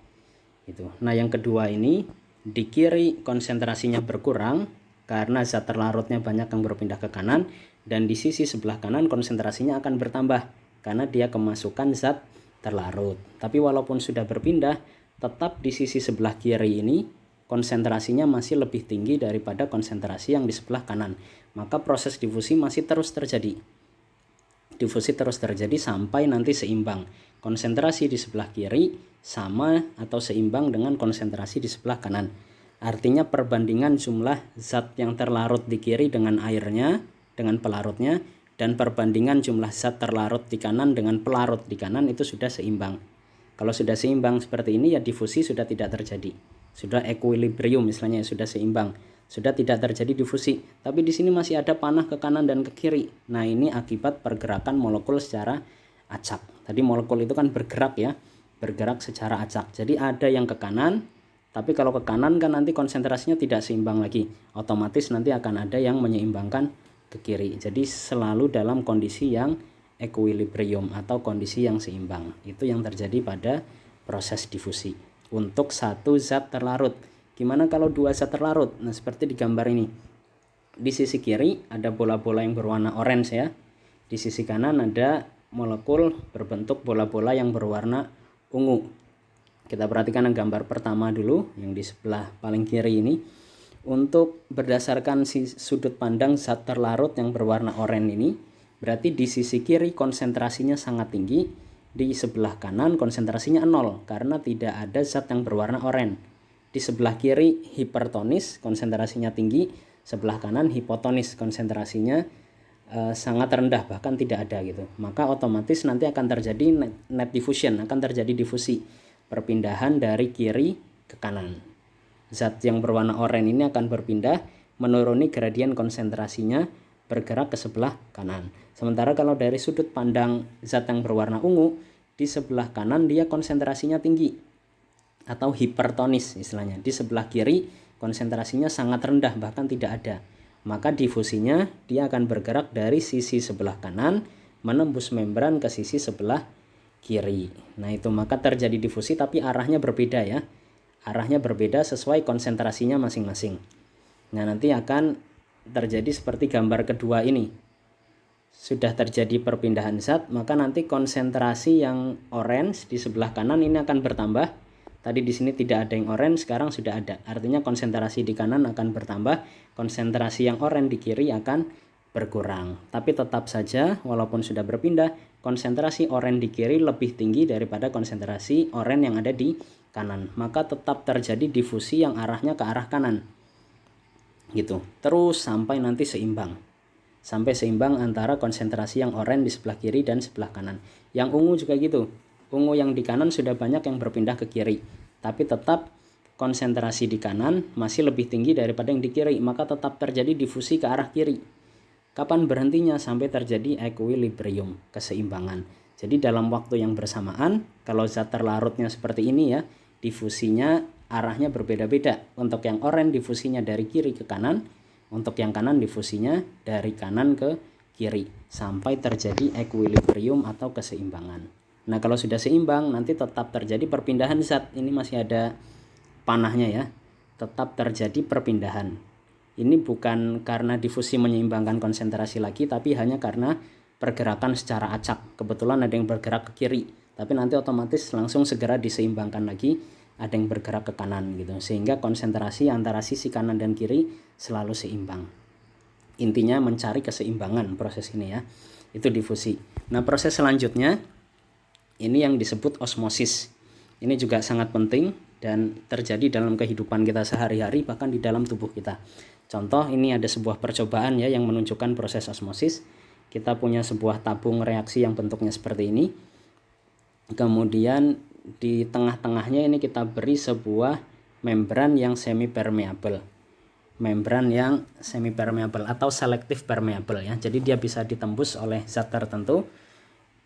Nah, yang kedua ini di kiri konsentrasinya berkurang karena zat terlarutnya banyak yang berpindah ke kanan, dan di sisi sebelah kanan konsentrasinya akan bertambah karena dia kemasukan zat terlarut. Tapi walaupun sudah berpindah, tetap di sisi sebelah kiri ini konsentrasinya masih lebih tinggi daripada konsentrasi yang di sebelah kanan. Maka proses difusi masih terus terjadi. Difusi terus terjadi sampai nanti seimbang. Konsentrasi di sebelah kiri sama atau seimbang dengan konsentrasi di sebelah kanan. Artinya perbandingan jumlah zat yang terlarut di kiri dengan airnya, dengan pelarutnya, dan perbandingan jumlah zat terlarut di kanan dengan pelarut di kanan itu sudah seimbang. Kalau sudah seimbang seperti ini ya difusi sudah tidak terjadi. Sudah equilibrium misalnya, sudah seimbang. Sudah tidak terjadi difusi. Tapi di sini masih ada panah ke kanan dan ke kiri. Nah, ini akibat pergerakan molekul secara acak. Tadi molekul itu kan bergerak ya, bergerak secara acak. Jadi ada yang ke kanan, tapi kalau ke kanan kan nanti konsentrasinya tidak seimbang lagi. Otomatis nanti akan ada yang menyeimbangkan ke kiri. Jadi selalu dalam kondisi yang equilibrium atau kondisi yang seimbang. Itu yang terjadi pada proses difusi untuk satu zat terlarut. Gimana kalau dua zat terlarut? Nah, seperti di gambar ini. Di sisi kiri ada bola-bola yang berwarna orange ya. Di sisi kanan ada molekul berbentuk bola-bola yang berwarna ungu. Kita perhatikan gambar pertama dulu yang di sebelah paling kiri ini. Untuk berdasarkan sudut pandang zat terlarut yang berwarna oranye ini, berarti di sisi kiri konsentrasinya sangat tinggi, di sebelah kanan konsentrasinya 0 karena tidak ada zat yang berwarna oranye. Di sebelah kiri hipertonis, konsentrasinya tinggi, sebelah kanan hipotonis, konsentrasinya sangat rendah, bahkan tidak ada gitu. Maka otomatis nanti akan terjadi net diffusion, akan terjadi difusi, perpindahan dari kiri ke kanan. Zat yang berwarna oranye ini akan berpindah, menuruni gradien konsentrasinya, bergerak ke sebelah kanan. Sementara kalau dari sudut pandang zat yang berwarna ungu, di sebelah kanan dia konsentrasinya tinggi atau hipertonis istilahnya. Di sebelah kiri konsentrasinya sangat rendah, bahkan tidak ada. Maka difusinya dia akan bergerak dari sisi sebelah kanan menembus membran ke sisi sebelah kiri. Nah itu, maka terjadi difusi tapi arahnya berbeda ya. Arahnya berbeda sesuai konsentrasinya masing-masing. Nah nanti akan terjadi seperti gambar kedua ini. Sudah terjadi perpindahan zat, maka nanti konsentrasi yang orange di sebelah kanan ini akan bertambah. Tadi di sini tidak ada yang orange, sekarang sudah ada. Artinya konsentrasi di kanan akan bertambah, konsentrasi yang oranye di kiri akan berkurang. Tapi tetap saja walaupun sudah berpindah, konsentrasi oranye di kiri lebih tinggi daripada konsentrasi oranye yang ada di kanan. Maka tetap terjadi difusi yang arahnya ke arah kanan. Gitu. Terus sampai nanti seimbang. Sampai seimbang antara konsentrasi yang oranye di sebelah kiri dan sebelah kanan. Yang ungu juga gitu. Ungu yang di kanan sudah banyak yang berpindah ke kiri, tapi tetap konsentrasi di kanan masih lebih tinggi daripada yang di kiri, maka tetap terjadi difusi ke arah kiri. Kapan berhentinya? Sampai terjadi equilibrium, keseimbangan. Jadi dalam waktu yang bersamaan, kalau zat terlarutnya seperti ini ya, difusinya arahnya berbeda-beda. Untuk yang oranye difusinya dari kiri ke kanan, untuk yang kanan difusinya dari kanan ke kiri, sampai terjadi equilibrium atau keseimbangan. Nah kalau sudah seimbang nanti tetap terjadi perpindahan zat. Ini masih ada panahnya ya. Tetap terjadi perpindahan. Ini bukan karena difusi menyeimbangkan konsentrasi lagi, tapi hanya karena pergerakan secara acak. Kebetulan ada yang bergerak ke kiri, tapi nanti otomatis langsung segera diseimbangkan lagi, ada yang bergerak ke kanan gitu. Sehingga konsentrasi antara sisi kanan dan kiri selalu seimbang. Intinya mencari keseimbangan proses ini ya. Itu difusi. Nah proses selanjutnya ini yang disebut osmosis. Ini juga sangat penting dan terjadi dalam kehidupan kita sehari-hari, bahkan di dalam tubuh kita. Contoh, ini ada sebuah percobaan ya yang menunjukkan proses osmosis. Kita punya sebuah tabung reaksi yang bentuknya seperti ini. Kemudian di tengah-tengahnya ini kita beri sebuah membran yang semi permeable. Membran yang semi permeable atau selective permeable ya. Jadi dia bisa ditembus oleh zat tertentu,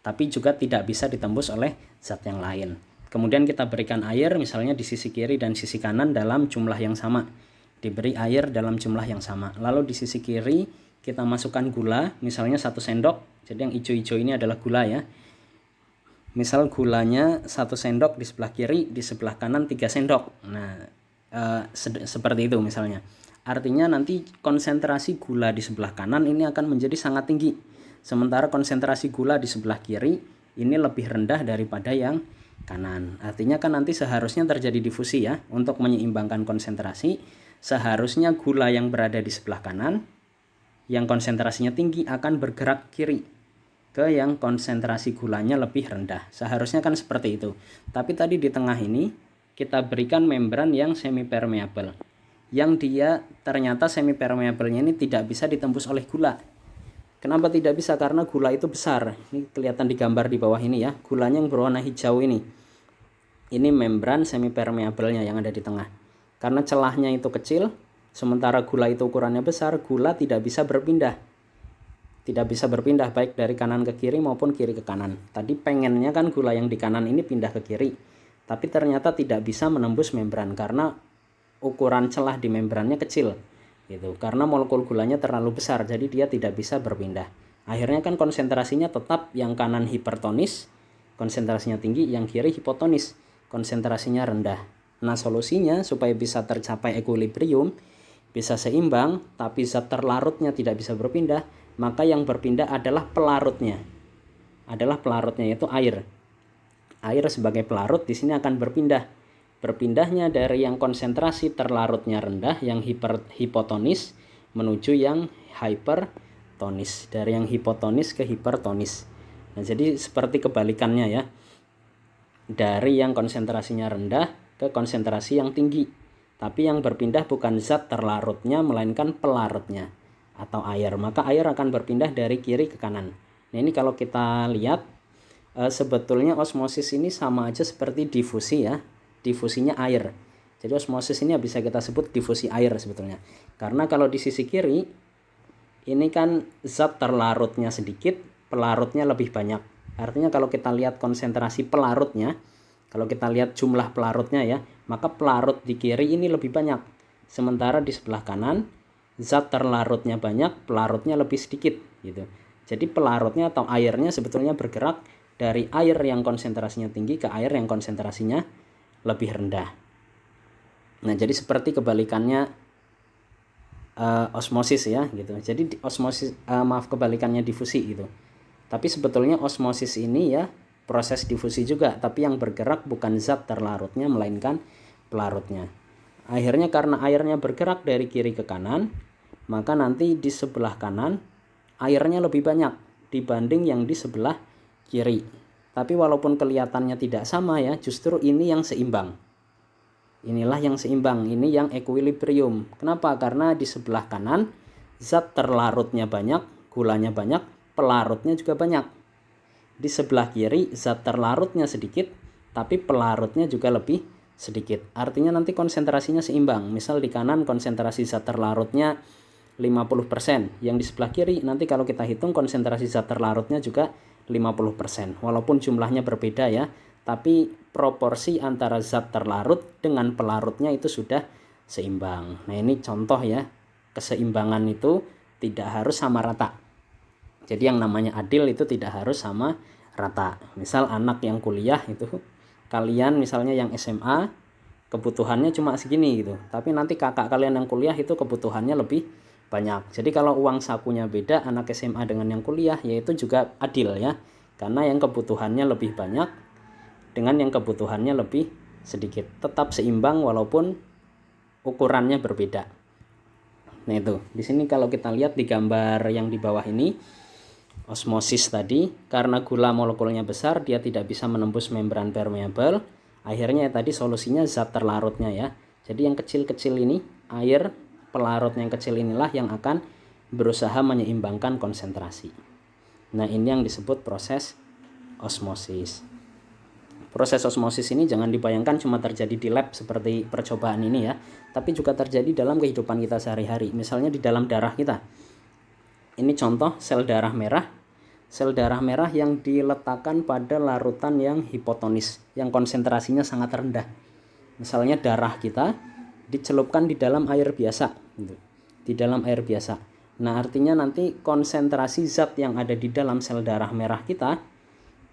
tapi juga tidak bisa ditembus oleh zat yang lain. Kemudian kita berikan air misalnya di sisi kiri dan sisi kanan dalam jumlah yang sama. Diberi air dalam jumlah yang sama. Lalu di sisi kiri kita masukkan gula, misalnya 1 sendok. Jadi yang hijau-hijau ini adalah gula ya. Misal gulanya 1 sendok di sebelah kiri, di sebelah kanan 3 sendok. Nah seperti itu misalnya. Artinya nanti konsentrasi gula di sebelah kanan ini akan menjadi sangat tinggi. Sementara konsentrasi gula di sebelah kiri ini lebih rendah daripada yang kanan. Artinya kan nanti seharusnya terjadi difusi ya. Untuk menyeimbangkan konsentrasi, seharusnya gula yang berada di sebelah kanan, yang konsentrasinya tinggi akan bergerak kiri ke yang konsentrasi gulanya lebih rendah. Seharusnya kan seperti itu. Tapi tadi di tengah ini kita berikan membran yang semi permeable. Yang dia ternyata semi permeable-nya ini tidak bisa ditembus oleh gula. Kenapa tidak bisa? Karena gula itu besar. Ini kelihatan di gambar di bawah ini ya. Gulanya yang berwarna hijau ini. Ini membran semi permeable-nya yang ada di tengah. Karena celahnya itu kecil, sementara gula itu ukurannya besar, gula tidak bisa berpindah. Tidak bisa berpindah baik dari kanan ke kiri maupun kiri ke kanan. Tadi pengennya kan gula yang di kanan ini pindah ke kiri. Tapi ternyata tidak bisa menembus membran karena ukuran celah di membrannya kecil. Gitu. Karena molekul gulanya terlalu besar, jadi dia tidak bisa berpindah. Akhirnya kan konsentrasinya tetap yang kanan hipertonis, konsentrasinya tinggi, yang kiri hipotonis, konsentrasinya rendah. Nah solusinya supaya bisa tercapai equilibrium, bisa seimbang, tapi zat terlarutnya tidak bisa berpindah, maka yang berpindah adalah pelarutnya. Adalah pelarutnya, yaitu air. Air sebagai pelarut di sini akan berpindah Berpindahnya dari yang konsentrasi terlarutnya rendah, yang hipotonis, menuju yang hypertonis. Dari yang hipotonis ke hipertonis. Nah, jadi seperti kebalikannya ya. Dari yang konsentrasinya rendah ke konsentrasi yang tinggi. Tapi yang berpindah bukan zat terlarutnya, melainkan pelarutnya atau air. Maka air akan berpindah dari kiri ke kanan. Nah, ini kalau kita lihat sebetulnya osmosis ini sama aja seperti difusi ya. Difusinya air. Jadi osmosis ini bisa kita sebut difusi air sebetulnya. Karena kalau di sisi kiri ini kan zat terlarutnya sedikit, pelarutnya lebih banyak. Artinya kalau kita lihat konsentrasi pelarutnya, kalau kita lihat jumlah pelarutnya ya, maka pelarut di kiri ini lebih banyak. Sementara di sebelah kanan zat terlarutnya banyak, pelarutnya lebih sedikit gitu. Jadi pelarutnya atau airnya sebetulnya bergerak dari air yang konsentrasinya tinggi ke air yang konsentrasinya lebih rendah. Nah, jadi seperti kebalikannya osmosis ya gitu. Jadi osmosis kebalikannya difusi gitu. Tapi sebetulnya osmosis ini ya proses difusi juga, tapi yang bergerak bukan zat terlarutnya melainkan pelarutnya. Akhirnya karena airnya bergerak dari kiri ke kanan, maka nanti di sebelah kanan airnya lebih banyak dibanding yang di sebelah kiri. Tapi walaupun kelihatannya tidak sama ya, justru ini yang seimbang. Inilah yang seimbang, ini yang equilibrium. Kenapa? Karena di sebelah kanan zat terlarutnya banyak, gulanya banyak, pelarutnya juga banyak. Di sebelah kiri zat terlarutnya sedikit, tapi pelarutnya juga lebih sedikit. Artinya nanti konsentrasinya seimbang. Misal di kanan konsentrasi zat terlarutnya 50%, yang di sebelah kiri nanti kalau kita hitung konsentrasi zat terlarutnya juga 50%. Walaupun jumlahnya berbeda ya, tapi proporsi antara zat terlarut dengan pelarutnya itu sudah seimbang. Nah, ini contoh ya, keseimbangan itu tidak harus sama rata. Jadi yang namanya adil itu tidak harus sama rata. Misal anak yang kuliah itu, kalian misalnya yang SMA kebutuhannya cuma segini gitu, tapi nanti kakak kalian yang kuliah itu kebutuhannya lebih banyak. Jadi kalau uang sakunya beda anak SMA dengan yang kuliah, yaitu juga adil ya, karena yang kebutuhannya lebih banyak dengan yang kebutuhannya lebih sedikit, tetap seimbang walaupun ukurannya berbeda. Nah, itu di sini kalau kita lihat di gambar yang di bawah ini, osmosis tadi, karena gula molekulnya besar dia tidak bisa menembus membran permeabel. Akhirnya tadi solusinya zat terlarutnya ya. Jadi yang kecil-kecil ini, air pelarut yang kecil inilah yang akan berusaha menyeimbangkan konsentrasi. Nah, ini yang disebut proses osmosis. Proses osmosis ini jangan dibayangkan cuma terjadi di lab seperti percobaan ini ya, tapi juga terjadi dalam kehidupan kita sehari-hari. Misalnya di dalam darah kita. Ini contoh sel darah merah. Sel darah merah yang diletakkan pada larutan yang hipotonis, yang konsentrasinya sangat rendah. Misalnya darah kita dicelupkan di dalam air biasa, di dalam air biasa. Nah, artinya nanti konsentrasi zat yang ada di dalam sel darah merah kita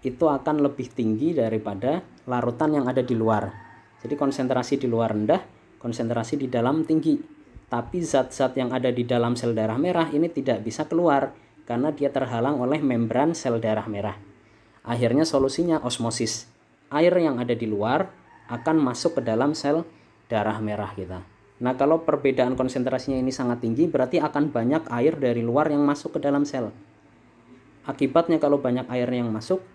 itu akan lebih tinggi daripada larutan yang ada di luar. Jadi konsentrasi di luar rendah, konsentrasi di dalam tinggi. Tapi zat-zat yang ada di dalam sel darah merah ini tidak bisa keluar karena dia terhalang oleh membran sel darah merah. Akhirnya solusinya osmosis. Air yang ada di luar akan masuk ke dalam sel darah merah kita. Nah, kalau perbedaan konsentrasinya ini sangat tinggi, berarti akan banyak air dari luar yang masuk ke dalam sel. Akibatnya kalau banyak air yang masuk,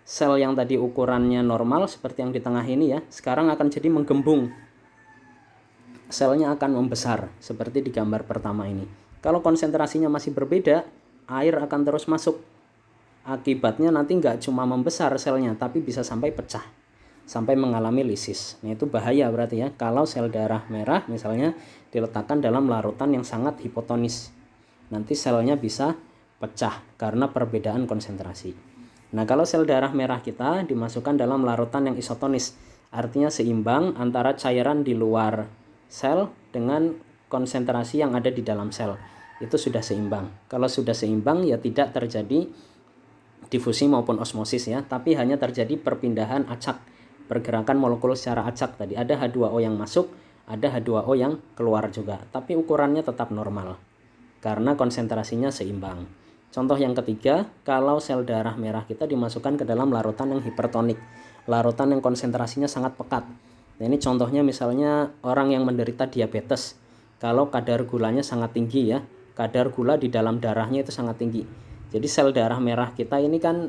sel yang tadi ukurannya normal seperti yang di tengah ini ya, sekarang akan jadi menggembung. Selnya akan membesar seperti di gambar pertama ini. Kalau konsentrasinya masih berbeda, air akan terus masuk. Akibatnya nanti nggak cuma membesar selnya, tapi bisa sampai pecah, sampai mengalami lisis. Nah, itu bahaya berarti ya, kalau sel darah merah misalnya diletakkan dalam larutan yang sangat hipotonis. Nanti selnya bisa pecah karena perbedaan konsentrasi. Nah, kalau sel darah merah kita dimasukkan dalam larutan yang isotonis, artinya seimbang antara cairan di luar sel dengan konsentrasi yang ada di dalam sel. Itu sudah seimbang. Kalau sudah seimbang ya tidak terjadi difusi maupun osmosis ya, tapi hanya terjadi perpindahan acak, pergerakan molekul secara acak tadi. Ada H2O yang masuk, ada H2O yang keluar juga, tapi ukurannya tetap normal karena konsentrasinya seimbang. Contoh yang ketiga, kalau sel darah merah kita dimasukkan ke dalam larutan yang hipertonik, larutan yang konsentrasinya sangat pekat. Nah, ini contohnya misalnya orang yang menderita diabetes. Kalau kadar gulanya sangat tinggi ya, kadar gula di dalam darahnya itu sangat tinggi. Jadi sel darah merah kita ini kan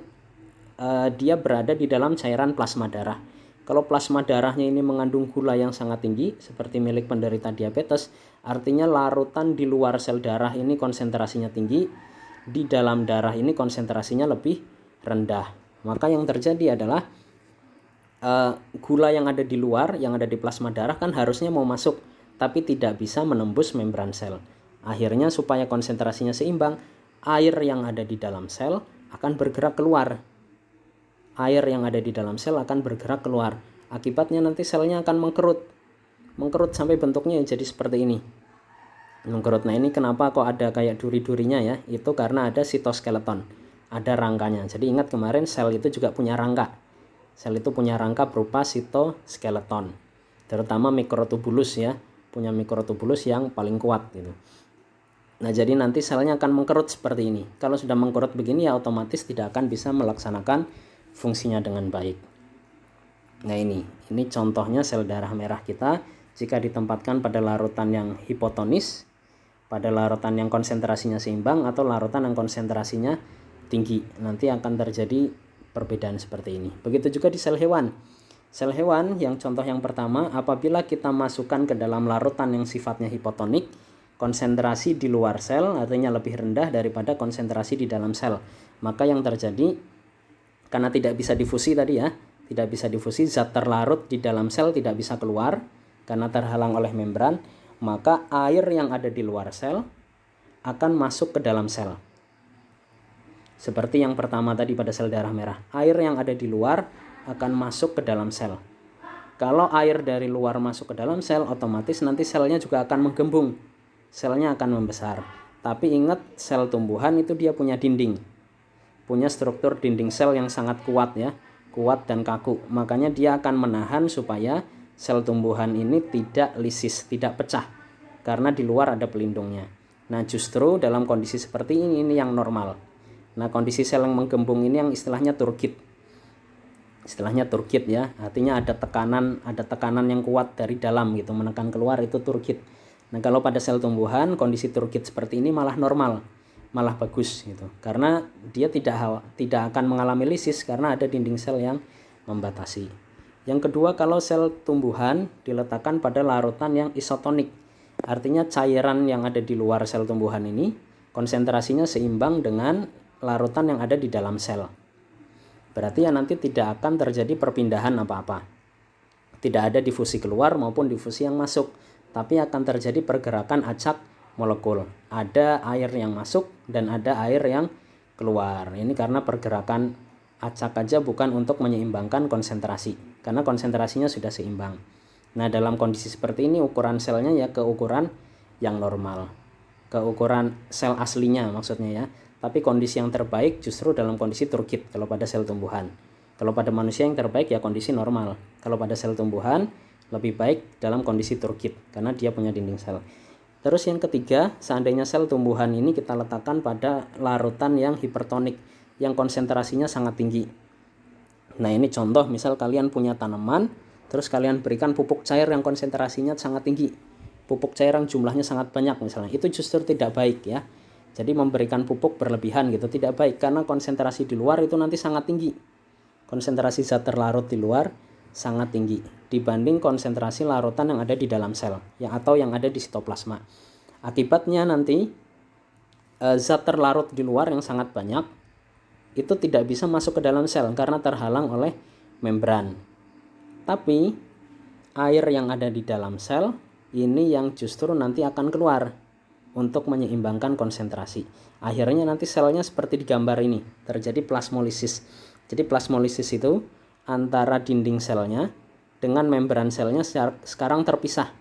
dia berada di dalam cairan plasma darah. Kalau plasma darahnya ini mengandung gula yang sangat tinggi seperti milik penderita diabetes, artinya larutan di luar sel darah ini konsentrasinya tinggi, di dalam darah ini konsentrasinya lebih rendah. Maka yang terjadi adalah gula yang ada di luar, yang ada di plasma darah kan harusnya mau masuk, tapi tidak bisa menembus membran sel. Akhirnya supaya konsentrasinya seimbang, air yang ada di dalam sel akan bergerak keluar. Air yang ada di dalam sel akan bergerak keluar. Akibatnya nanti selnya akan mengkerut sampai bentuknya jadi seperti ini. Mengkerut. Nah, ini kenapa kok ada kayak duri-durinya ya? Itu karena ada sitoskeleton, ada rangkanya. Jadi ingat kemarin sel itu juga punya rangka. Sel itu punya rangka berupa sitoskeleton, terutama mikrotubulus ya, punya mikrotubulus yang paling kuat gitu. Nah, jadi nanti selnya akan mengkerut seperti ini. Kalau sudah mengkerut begini ya otomatis tidak akan bisa melaksanakan fungsinya dengan baik. Nah, ini contohnya sel darah merah kita jika ditempatkan pada larutan yang hipotonis, pada larutan yang konsentrasinya seimbang, atau larutan yang konsentrasinya tinggi. Nanti akan terjadi perbedaan seperti ini. Begitu juga di sel hewan. Sel hewan yang contoh yang pertama, apabila kita masukkan ke dalam larutan yang sifatnya hipotonik, konsentrasi di luar sel artinya lebih rendah daripada konsentrasi di dalam sel. Maka yang terjadi, karena tidak bisa difusi tadi ya, tidak bisa difusi, zat terlarut di dalam sel tidak bisa keluar karena terhalang oleh membran, maka air yang ada di luar sel akan masuk ke dalam sel. Seperti yang pertama tadi pada sel darah merah, air yang ada di luar akan masuk ke dalam sel. Kalau air dari luar masuk ke dalam sel, otomatis nanti selnya juga akan menggembung, selnya akan membesar. Tapi ingat, sel tumbuhan itu dia punya dinding, punya struktur dinding sel yang sangat kuat ya, kuat dan kaku. Makanya dia akan menahan supaya sel tumbuhan ini tidak lisis, tidak pecah, karena di luar ada pelindungnya. Nah, justru dalam kondisi seperti ini yang normal. Nah, kondisi sel yang menggembung ini yang istilahnya turgid. Istilahnya turgid ya, artinya ada tekanan yang kuat dari dalam gitu, menekan keluar, itu turgid. Nah, kalau pada sel tumbuhan kondisi turgid seperti ini malah normal, malah bagus gitu, karena dia tidak akan mengalami lisis karena ada dinding sel yang membatasi. Yang kedua, kalau sel tumbuhan diletakkan pada larutan yang isotonik, artinya cairan yang ada di luar sel tumbuhan ini konsentrasinya seimbang dengan larutan yang ada di dalam sel. Berarti ya nanti tidak akan terjadi perpindahan apa-apa, tidak ada difusi keluar maupun difusi yang masuk, tapi akan terjadi pergerakan acak molekul. Ada air yang masuk dan ada air yang keluar. Ini karena pergerakan acak aja, bukan untuk menyeimbangkan konsentrasi, karena konsentrasinya sudah seimbang. Nah, dalam kondisi seperti ini ukuran selnya ya keukuran yang normal, keukuran sel aslinya maksudnya ya. Tapi kondisi yang terbaik justru dalam kondisi turgid kalau pada sel tumbuhan. Kalau pada manusia yang terbaik ya kondisi normal. Kalau pada sel tumbuhan lebih baik dalam kondisi turgid karena dia punya dinding sel. Terus yang ketiga, seandainya sel tumbuhan ini kita letakkan pada larutan yang hipertonik, yang konsentrasinya sangat tinggi. Nah, ini contoh, misal kalian punya tanaman, terus kalian berikan pupuk cair yang konsentrasinya sangat tinggi, pupuk cair yang jumlahnya sangat banyak misalnya, itu justru tidak baik ya. Jadi memberikan pupuk berlebihan gitu tidak baik, karena konsentrasi di luar itu nanti sangat tinggi. Konsentrasi zat terlarut di luar sangat tinggi dibanding konsentrasi larutan yang ada di dalam sel atau yang ada di sitoplasma. Akibatnya nanti zat terlarut di luar yang sangat banyak itu tidak bisa masuk ke dalam sel karena terhalang oleh membran. Tapi air yang ada di dalam sel ini yang justru nanti akan keluar untuk menyeimbangkan konsentrasi. Akhirnya nanti selnya seperti di gambar ini, terjadi plasmolisis. Jadi plasmolisis itu antara dinding selnya dengan membran selnya sekarang terpisah.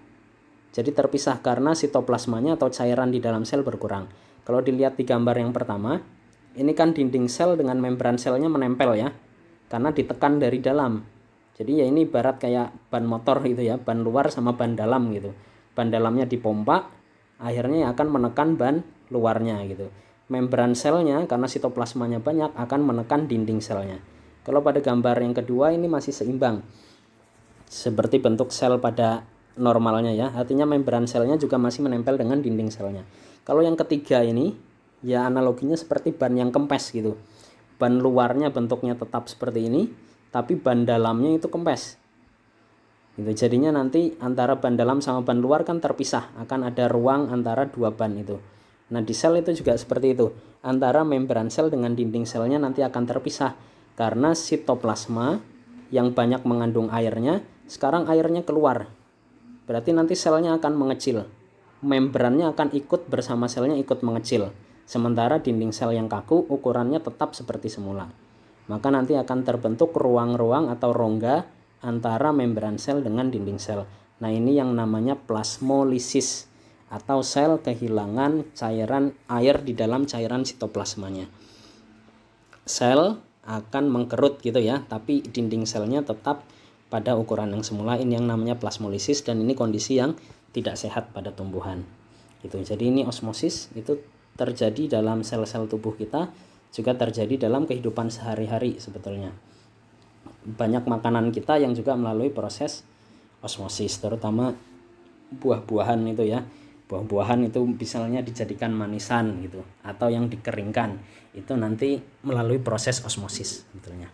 Jadi terpisah karena sitoplasmanya atau cairan di dalam sel berkurang. Kalau dilihat di gambar yang pertama, ini kan dinding sel dengan membran selnya menempel ya, karena ditekan dari dalam. Jadi ya ini ibarat kayak ban motor gitu ya, ban luar sama ban dalam gitu. Ban dalamnya dipompa, akhirnya akan menekan ban luarnya gitu. Membran selnya karena sitoplasmanya banyak akan menekan dinding selnya. Kalau pada gambar yang kedua ini masih seimbang. seperti bentuk sel pada normalnya ya, artinya membran selnya juga masih menempel dengan dinding selnya. Kalau yang ketiga ini ya analoginya seperti ban yang kempes gitu, ban luarnya bentuknya tetap seperti ini tapi ban dalamnya itu kempes gitu. Jadinya nanti antara ban dalam sama ban luar kan terpisah, akan ada ruang antara dua ban itu. Nah di sel itu juga seperti itu, antara membran sel dengan dinding selnya nanti akan terpisah karena sitoplasma yang banyak mengandung airnya, sekarang airnya keluar, berarti nanti selnya akan mengecil, membrannya akan ikut bersama selnya ikut mengecil, sementara dinding sel yang kaku ukurannya tetap seperti semula. Maka nanti akan terbentuk ruang-ruang atau rongga antara membran sel dengan dinding sel. Nah ini yang namanya plasmolisis, atau sel kehilangan cairan air di dalam cairan sitoplasmanya. Sel akan mengkerut gitu ya, tapi dinding selnya tetap pada ukuran yang semula. Ini yang namanya plasmolisis, dan ini kondisi yang tidak sehat pada tumbuhan gitu. Jadi ini osmosis itu terjadi dalam sel-sel tubuh kita, juga terjadi dalam kehidupan sehari-hari sebetulnya. Banyak makanan kita yang juga melalui proses osmosis, terutama buah-buahan itu ya. Buah-buahan itu misalnya dijadikan manisan gitu, atau yang dikeringkan, itu nanti melalui proses osmosis sebetulnya.